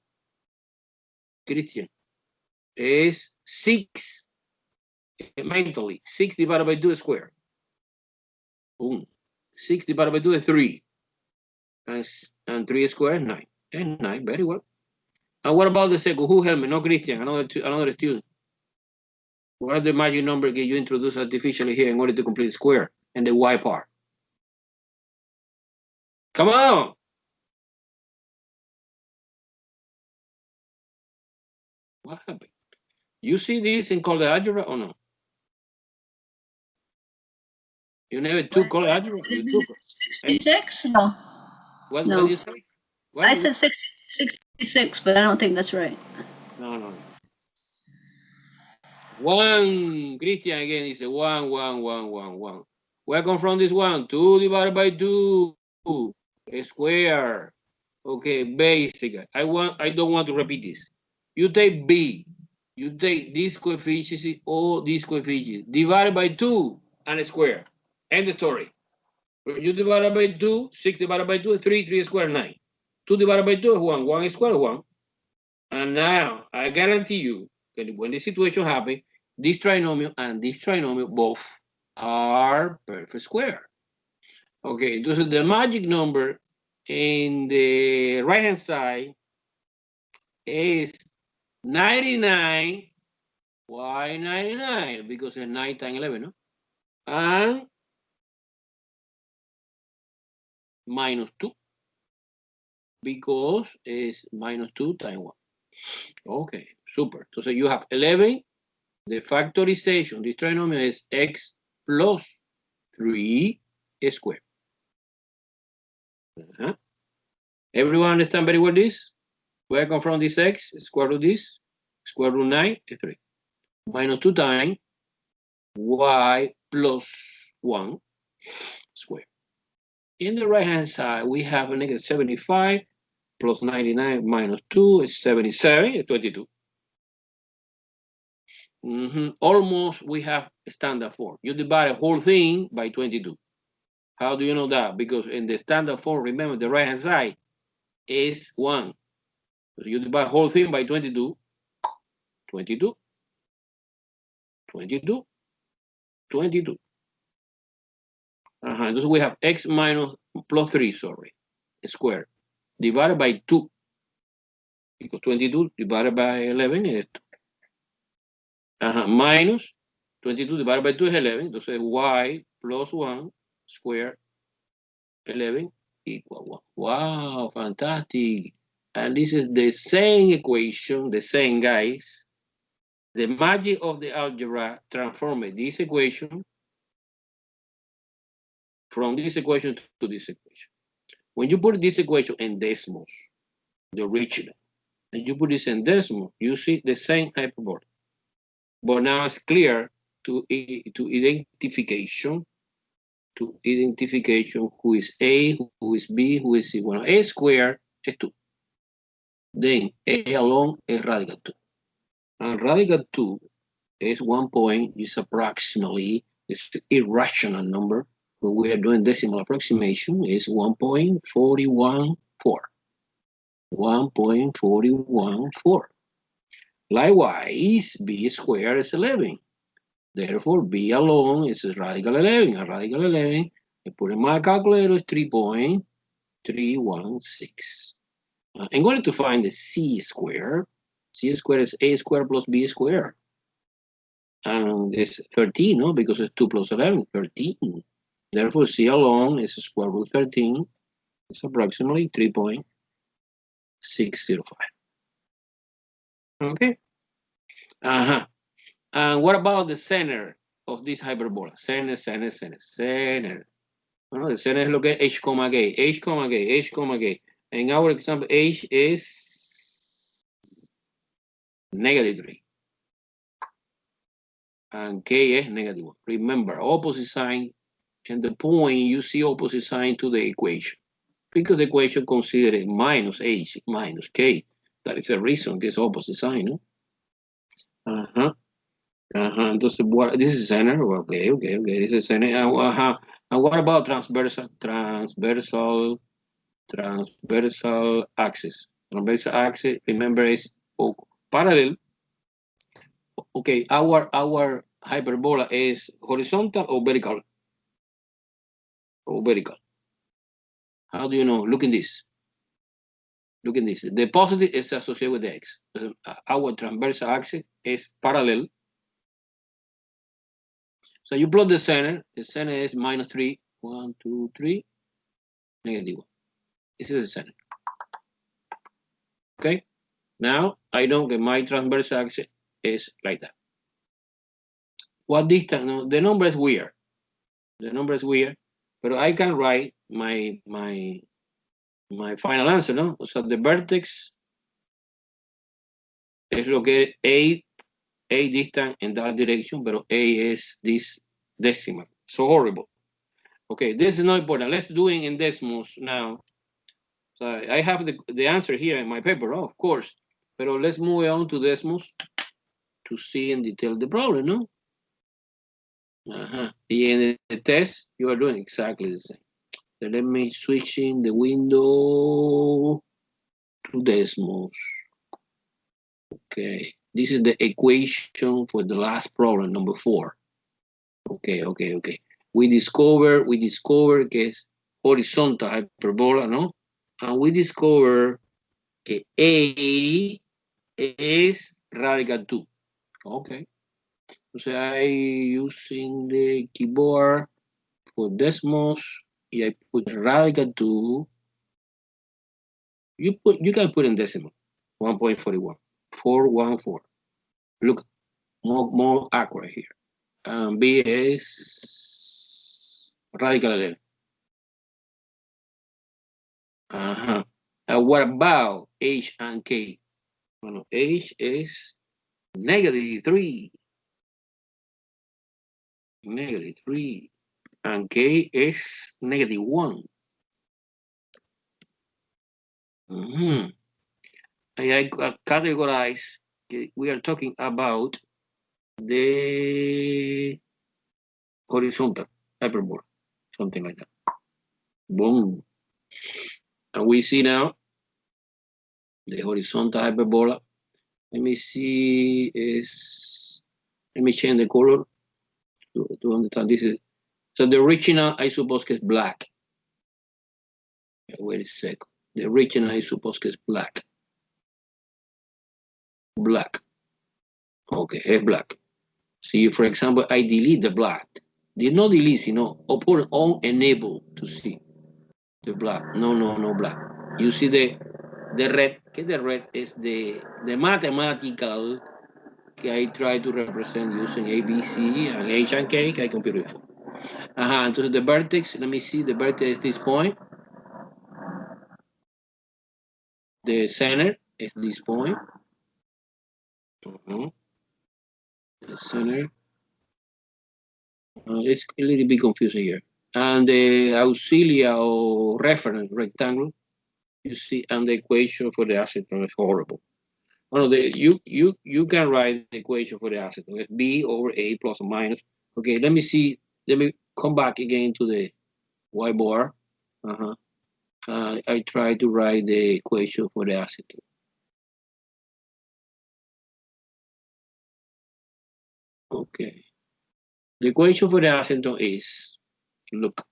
Christian. Is 6. Mentally. 6 divided by 2 squared. Boom. 6 divided by 2 is 3. And 3 squared is 9. And 9. Very well. And what about the second? Who helped me? No, Christian. Another student. What are the magic number that you introduce artificially here in order to complete the square and the y part? Come on. What happened? You see this in color algebra or no? You never took color algebra? You took 66? No. What No. did you say? What I said 66, but I don't think that's right. No. 1, Christian again is a 1, 1, 1, 1, 1. Where come from this 1? 2 divided by 2 square. Okay, basic. I don't want to repeat this. You take B. You take these coefficients, all these coefficients, divided by 2 and a square. End the story. You divide by 2, 6 divided by 2 is 3, 3 squared 9. 2 divided by 2 is 1, 1 squared 1. And now I guarantee you that when the situation happens, this trinomial and this trinomial both are perfect square. Okay, so the magic number in the right hand side is 99. Why 99? Because it's 9 times 11, no? And minus 2. Because it's minus 2 times 1. Okay, super. So you have 11. The factorization, this trinomial is x plus 3 squared. Everyone understand very well this? Where I come from this x? Square root this. Square root 9 is 3. Minus 2 times y plus 1 squared. In the right hand side, we have a negative 75 plus 99 minus 2 is 77, is 22. Almost we have a standard form. You divide a whole thing by 22. How do you know that? Because in the standard form, remember the right hand side is 1. So you divide the whole thing by 22. 22. 22. 22. So we have x minus plus 3, sorry, squared, divided by 2. Because 22 divided by 11 is 2. Minus 22 divided by 2 is 11. Entonces y plus 1 squared 11 equal 1. Wow, fantastic. And this is the same equation, the same, guys. The magic of the algebra transformed this equation from this equation to this equation. When you put this equation in decimals, the original, and you put this in decimal, you see the same hyperbola. But now it's clear to identification who is A, who is B, who is C. Bueno, A squared is 2. Then A alone is radical 2. And radical 2 is 1 point, is approximately, it's an irrational number. When we are doing decimal approximation, is 1.414. 1.414. Likewise, B squared is 11. Therefore, B alone is radical 11. A radical 11, I put in my calculator, is 3.316. I'm going to find the C squared. C squared is A squared plus B squared. And it's 13, no? Because it's 2 plus 11, 13. Therefore, C alone is square root 13. It's approximately 3.605. Okay. And what about the center of this hyperbola? Center. Bueno, the center is lo que es h, k, h, k, h, k. In our example, h is negative 3. And k is negative 1. Remember, opposite sign, and the point you see opposite sign to the equation. Because the equation considers minus h minus k. That is a reason it's opposite sign, no? Entonces, this is center. Okay. This is center. And what about transversal axis? Transversal axis, remember, is parallel. Okay, our hyperbola is horizontal or vertical? Or vertical. How do you know? Look in this. Look at this. The positive is associated with the x. Our transversal axis is parallel. So you plot the center. The center is -3. 1, 2, 3. -1. This is the center. Okay. Now I know that my transversal axis is like that. What distance? No, the number is weird. The number is weird, but I can write my final answer, no? So the vertex is located a distance in that direction, but A is this decimal. So horrible. Okay, this is not important. Let's do it in decimals now. So I have the answer here in my paper, of course. But let's move on to decimals to see in detail the problem, no? In the test, you are doing exactly the same. So let me switch in the window to decimals. Okay, this is the equation for the last problem, number 4. Okay. We discover que es horizontal hyperbola, ¿no? And we discover que A is radical 2. Okay. So I using the keyboard for decimals. I put radical 2. You can put in decimal 1.41. 414. Look, more accurate here. B is radical 11. What about H and K? Well, H is -3. -3. And K is -1. I categorize, we are talking about the horizontal hyperbola, something like that. Boom. And we see now the horizontal hyperbola. Let me see, let me change the color to understand this is, so the original I suppose is black. Wait a second. The original I suppose is black. Black. Okay, it's black. See, for example, I delete the black. Did not delete, or put on enable to see the black. No black. You see the red. The red is the mathematical que I try to represent using A, B, C, and H and K, que I compute before. Entonces the vertex, let me see, the vertex is this point. The center is this point. The center. It's a little bit confusing here. And the auxilia or reference rectangle, you see, and the equation for the asymptote is horrible. Well, you can write the equation for the asymptote. B over A plus or minus. Okay, let me see. Let me come back again to the whiteboard. I try to write the equation for the asymptote. Okay. The equation for the asymptote is, look,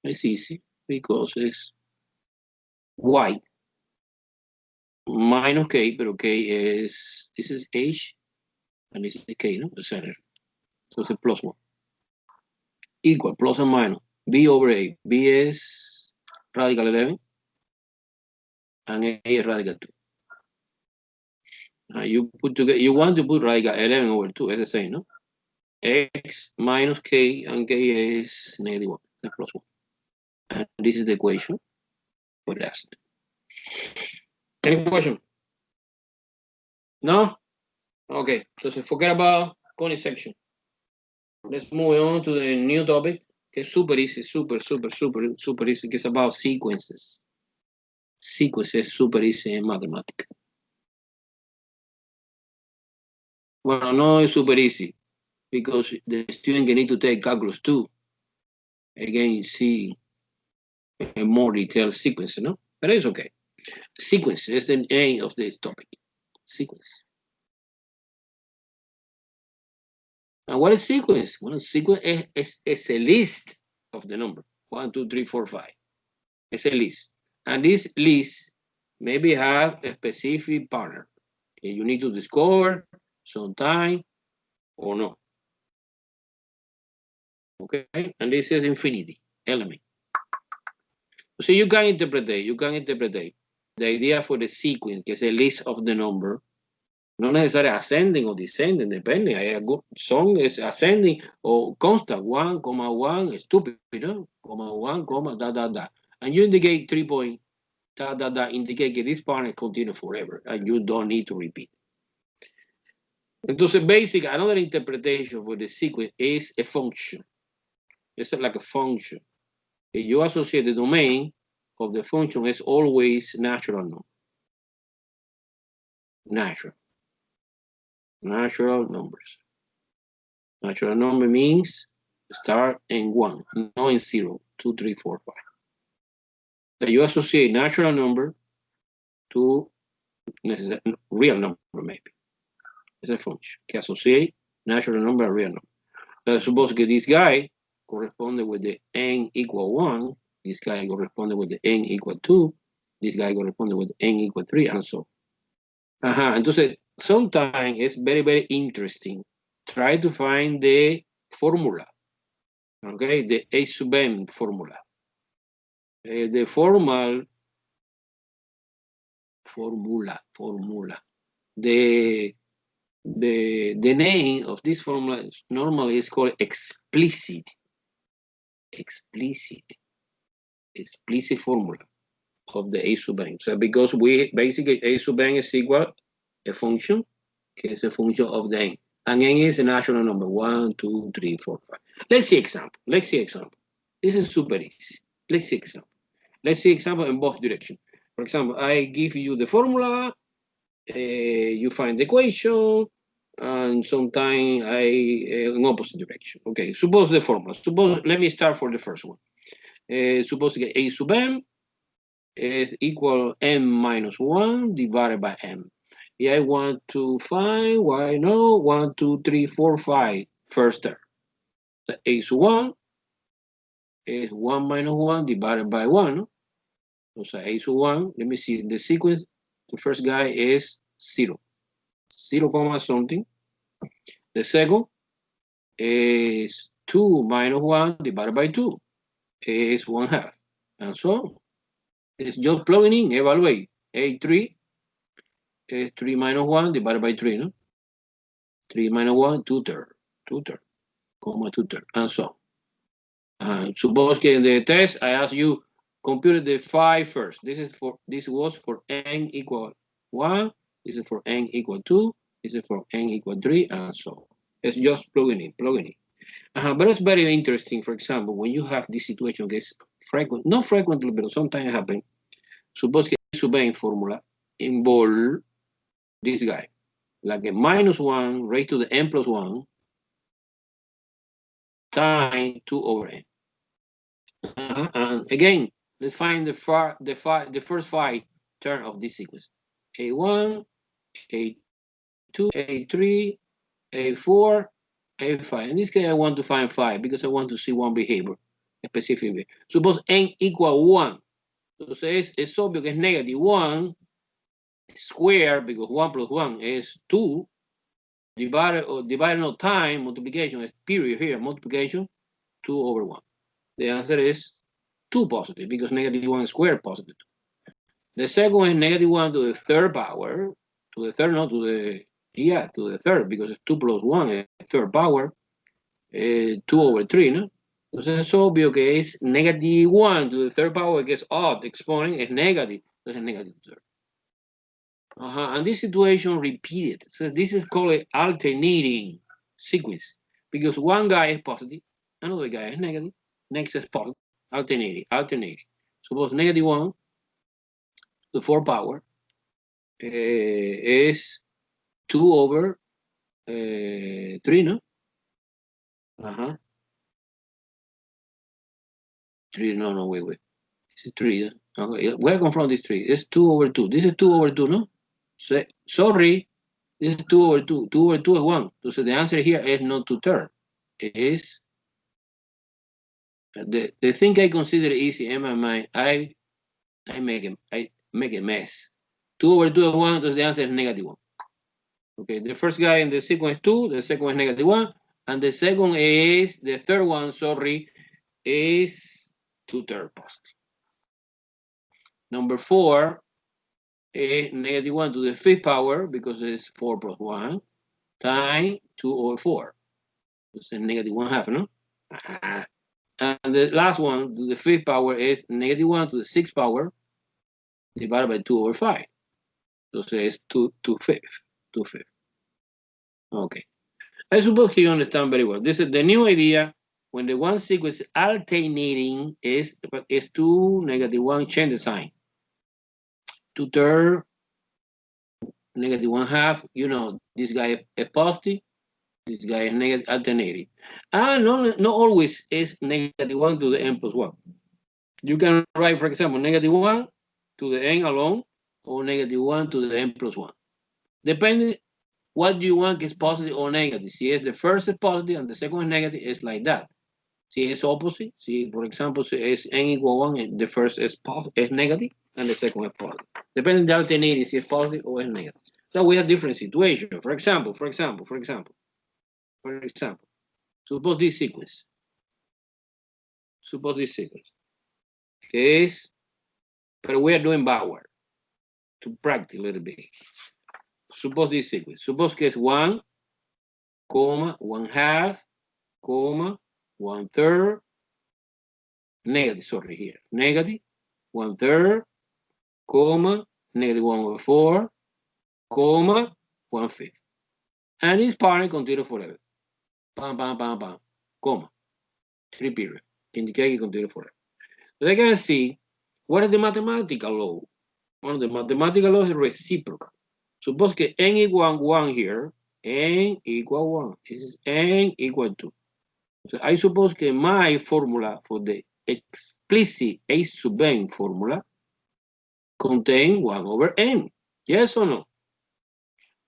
it's easy because it's y minus k, pero k is, this is h, and this is k, no? The center. So it's a plus 1. Equal, plus and minus, b over a. B is radical 11, and a is radical 2. You put together, you want to put radical 11 over 2, it's the same, no? X minus k, and k is -1, that's plus 1. And this is the equation for the asymptote. Any question? No? Okay, so forget about conic section. Let's move on to the new topic, que es super easy, super easy, que es about sequences. Sequences is super easy in mathematics. Well, no, it's super easy because the student can need to take calculus 2. Again, you see a more detailed sequence, no? But it's okay. Sequence is the name of this topic. Sequence. And what is sequence? Well, sequence is a list of the number 1, 2, 3, 4, 5. It's a list, and this list maybe have a specific pattern. You need to discover sometime or no. Okay, and this is infinity element. So you can interpret the idea for the sequence, que es a list of the number. No necesarily ascending or descending, depending. Some is ascending or constant, 1, 1, stupid, ¿no? 1, da. And you indicate 3 point, da, indicate that this pattern continues forever, and you don't need to repeat. Entonces, basic, another interpretation for the sequence is a function. It's like a function. If you associate the domain of the function is always natural number. Natural numbers. Natural number means start in 1, not in 0, 2, 3, 4, 5. So you associate natural number to real number, maybe. It's a function que associate natural number and real number. Let's suppose that this guy corresponded with the n equal 1, this guy corresponded with the n equal 2, this guy corresponded with the n equal 3, and so on. Entonces, sometimes it's very, very interesting. Try to find the formula, okay, the A sub m formula. The formula. The name of this formula normally is called explicit formula of the A sub n. So because we basically A sub n is equal a function, que is a function of the n. And n is a natural number, 1, 2, 3, 4, 5. Let's see example. This is super easy. Let's see example in both directions. For example, I give you the formula, you find the equation, and sometimes in opposite direction. Okay, suppose the formula. Let me start for the first one. Suppose that A sub m is equal m minus 1 divided by m. Yeah, I want to find, why no, 1, 2, 3, 4, 5, first term. So A sub 1 is 1 minus 1 divided by 1. So A sub 1, let me see the sequence. The first guy is 0, comma something. The second is 2 minus 1 divided by 2 is 1/2, and so on. It's just plugging in, evaluate. A3 is 3 minus 1 divided by 3, no? 3 minus 1, 2/3, comma 2/3, and so on. Suppose that in the test, I ask you, compute the 5 first. This was for n equal 1, this is for n equal 2, this is for n equal 3, and so on. It's just plugging in. But it's very interesting, for example, when you have this situation that is frequent, not frequently, but sometimes happen. Suppose that A sub n formula involve this guy, like a minus 1 raised to the n plus 1 times 2 over n. And again, let's find the first 5 terms of this sequence. A1, A2, A3, A4, A5. In this case, I want to find 5 because I want to see one behavior, a specific behavior. Suppose n equal 1. Entonces, es obvio que es negative 1 squared, because 1 plus 1 is 2, divided on time, multiplication is period here, multiplication, 2 over 1. The answer is 2 positive, because negative 1 squared positive. The second is negative 1 to the third power, to the third, because it's 2 plus 1 is third power, 2 over 3, no? Entonces es obvio que es negative 1 to the third power, que es odd, exponent is negative, entonces es negative third. And this situation repeated. So this is called alternating sequence, because one guy is positive, another guy is negative, next is positive, alternating. Suppose negative 1 to the 4th power is 2 over 3, no? Uh-huh. 3, no, wait. This is 3. Okay, where come from this 3? It's 2 over 2. This is 2 over 2, no? So, sorry, this is 2 over 2. 2 over 2 is 1. So the answer here is not 2/3. It is the thing I consider easy in my mind. I make a mess. 2 over 2 is 1. So the answer is -1. Okay, the first guy in the sequence 2, the second is -1, and the second is the third one. Sorry, is 2/3 positive. Number 4 is -1 to the 5th power because it's 4 plus 1 times 2 over 4. It's a -1/2, no? And the last one to the 5th power is -1 to the 6th power divided by 2 over 5. So it's 2/5. Okay. I suppose you understand very well. This is the new idea. When the one sequence alternating is 2, -1, change the sign. 2/3, -1/2. You know, this guy is positive, this guy is negative, alternating. And not always is -1 to the n plus 1. You can write, for example, -1 to the n alone, or -1 to the n plus 1. Depending what you want is positive or negative. See, if the first is positive and the second is negative, it's like that. See, it's opposite. See, for example, so it's n equal 1, and the first is negative, and the second is positive. Depending on the alternating, see, it's positive or it's negative. So we have different situations. For example, suppose this sequence. Is, but we are doing backward to practice a little bit. Suppose this sequence. Suppose que es 1, 1/2, 1/3, negative, sorry, here. Negative, 1/3, -1/4, 1/5. And this pattern continues forever. Bam, bam, bam, bam, comma. 3 periods. Indicate it continues forever. So they can see what is the mathematical law. One of the mathematical laws is reciprocal. Suppose que n equal 1 here, n equal 1. This is n equal 2. So I suppose que my formula for the explicit a sub n formula contain 1 over n. Yes or no?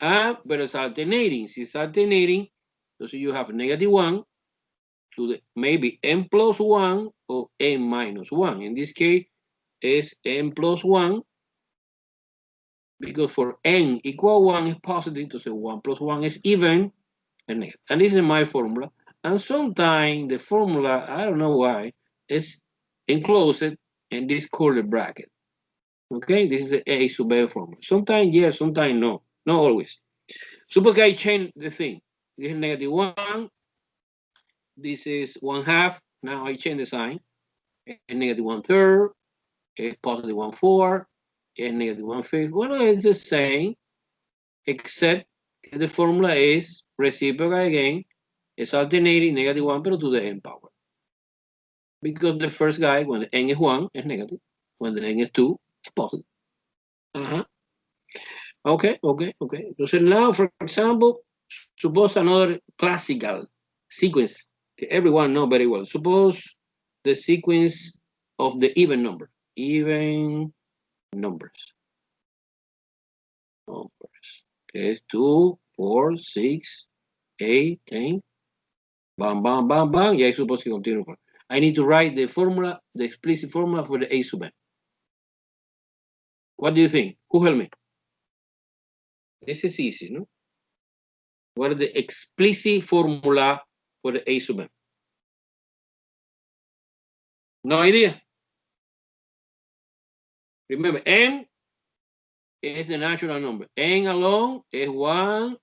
But it's alternating. Si it's alternating, so you have -1 to the maybe n plus 1 or n minus 1. In this case, it's n plus 1, because for n equal 1 is positive, so 1 plus 1 is even and negative. And this is my formula. And sometimes the formula, I don't know why, is enclosed in this curly bracket. Okay, this is the a sub n formula. Sometimes yes, sometimes no. Not always. Suppose I change the thing. This is -1. This is 1/2. Now I change the sign. And -1/3. It's positive 1/4. And -1/5. Well, it's the same, except the formula is reciprocal again. It's alternating -1, but to the n power. Because the first guy, when the n is 1, is negative. When the n is 2, it's positive. Okay. So now, for example, suppose another classical sequence that everyone knows very well. Suppose the sequence of the even number. Even numbers. Okay, it's 2, 4, 6, 8, 10. Bam, bam, bam, bam. Y I suppose que continue. I need to write the formula, the explicit formula for the a sub n. What do you think? Who help me? This is easy, no? What is the explicit formula for the a sub n? No idea? Remember, n is the natural number. N alone is 1,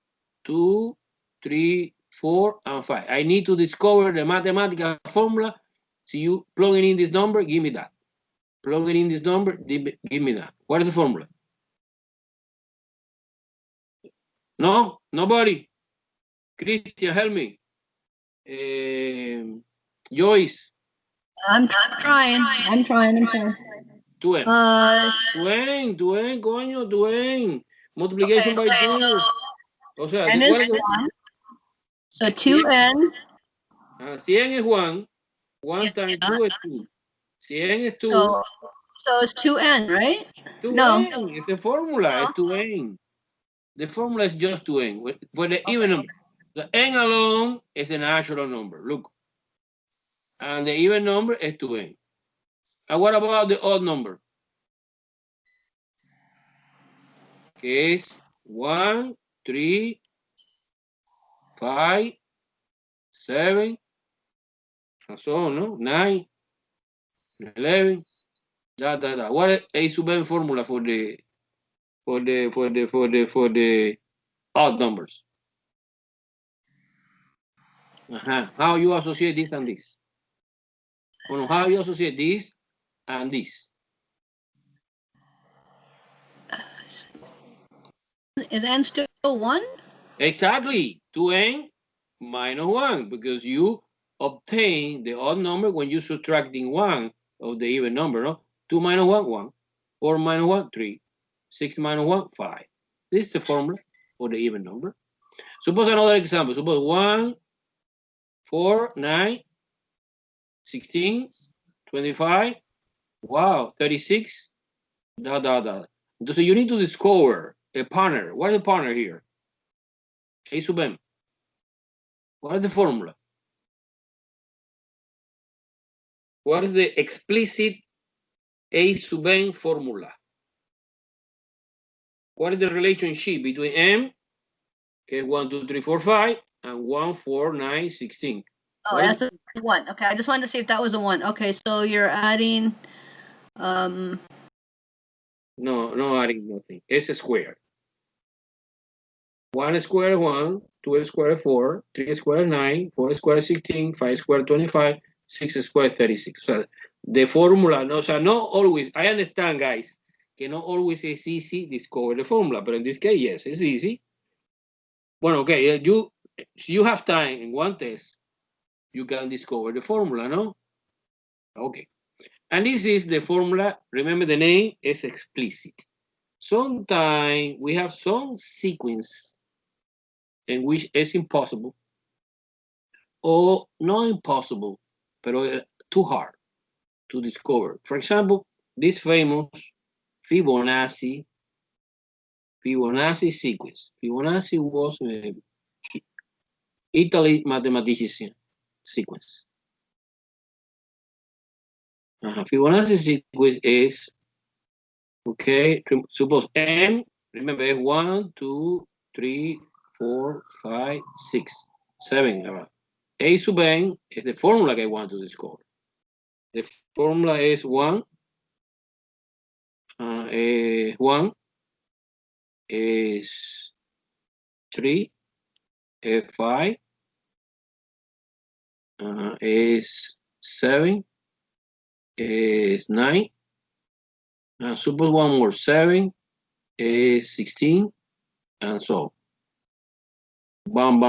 2, 3, 4, and 5. I need to discover the mathematical formula. So you plugging in this number, give me that. Plugging in this number, give me that. What is the formula? No, nobody. Christian, help me. Joyce. I'm trying. 2n. 2n, coño, 2n. Multiplication by 2. O sea, and what is is the, 1. So 2n. 100 es 1. 1 times 2 es 2. 100 es 2. So it's 2n, right? 2n. No. It's a formula. No. It's 2n. The formula is just 2n. For the even number. The n alone is a natural number. Look. And the even number is 2n. And what about the odd number? Que es 1, 3, 5, 7, and so on, no? 9, 11, da. What is a sub n formula for the odd numbers? How you associate this and this? Well, how you associate this and this? Is n still 1? Exactly. 2n minus 1, because you obtain the odd number when you subtracting 1 of the even number, no? 2 minus 1, 1. 4 minus 1, 3. 6 minus 1, 5. This is the formula for the even number. Suppose another example. Suppose 1, 4, 9, 16, 25, wow, 36, da. So you need to discover a partner. What is the partner here? A sub m. What is the formula? What is the explicit A sub n formula? What is the relationship between m, okay, 1, 2, 3, 4, 5, and 1, 4, 9, 16? Oh, that's a 1. Okay, I just wanted to see if that was a 1. Okay, so you're adding, No, adding nothing. It's a square. 1 square 1, 2 square 4, 3 square 9, 4 square 16, 5 square 25, 6 square 36. So the formula, no, so not always, I understand, guys, que not always is easy discover the formula, but in this case, yes, it's easy. Well, okay, you have time in one test, you can discover the formula, no? Okay. And this is the formula, remember the name is explicit. Sometimes we have some sequence in which it's impossible, or not impossible, but too hard to discover. For example, this famous Fibonacci sequence. Fibonacci was Italy mathematician sequence. Fibonacci sequence is, okay, suppose M, remember, 1, 2, 3, 4, 5, 6, 7. A sub n is the formula I want to discover. The formula is 1, 1 is 3, 5, is 7, is 9. Suppose one more, 7 is 16, and so bam.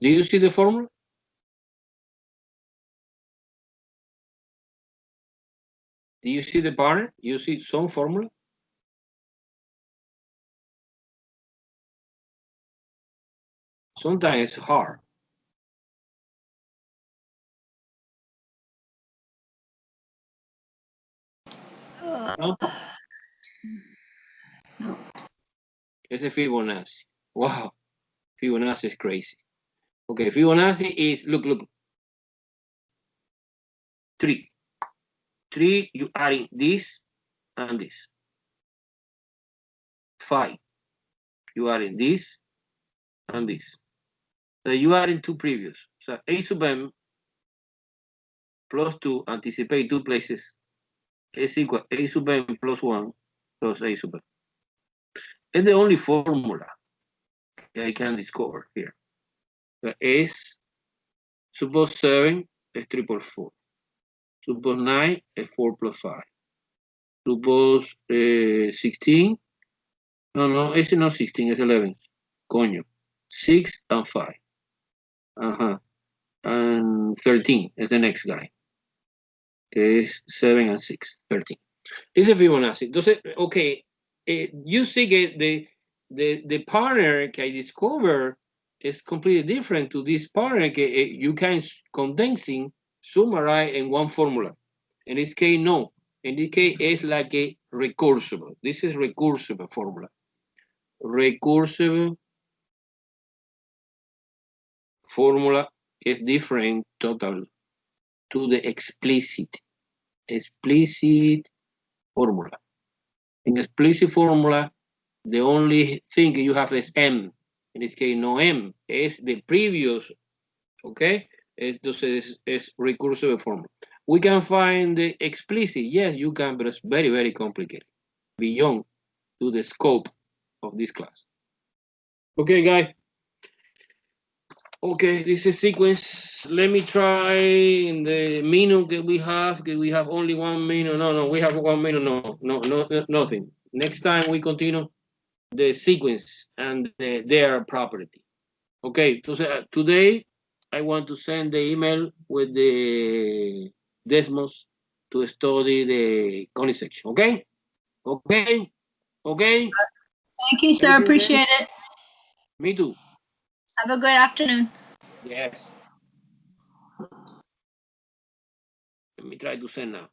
Do you see the formula? Do you see the pattern? You see some formula? Sometimes it's hard. No? It's a Fibonacci. Wow, Fibonacci is crazy. Okay, Fibonacci is, look, 3. 3, you adding this and this. 5, you adding this and this. So you adding 2 previous. So A sub m plus 2, anticipate 2 places, is equal A sub m plus 1 plus A sub m. It's the only formula I can discover here. So is, suppose 7 is 3 plus 4. Suppose 9 is 4 plus 5. Suppose 16. No, it's not 16, it's 11. Coño. 6 and 5. And 13 is the next guy. Is 7 and 6, 13. It's a Fibonacci. Entonces, okay, you see the partner que I discover is completely different to this pattern. You can condensing, summarize in one formula. In this case, no. In this case, it's like a recursive. This is recursive formula. Recursive formula is different totally to the explicit formula. In explicit formula, the only thing you have is M. In this case, no M. Es the previous, okay? Entonces, es recursive formula. We can find the explicit. Yes, you can, but it's very, very complicated. Beyond to the scope of this class. Okay, guys. Okay, this is sequence. Let me try in the minute that we have. We have only 1 minute. No, we have 1 minute. No, nothing. Next time we continue the sequence and their property. Okay, so today I want to send the email with the Desmos to study the conic section. Okay? Okay? Okay? Thank you, sir. Appreciate it. Me too. Have a good afternoon. Yes. Let me try to send now.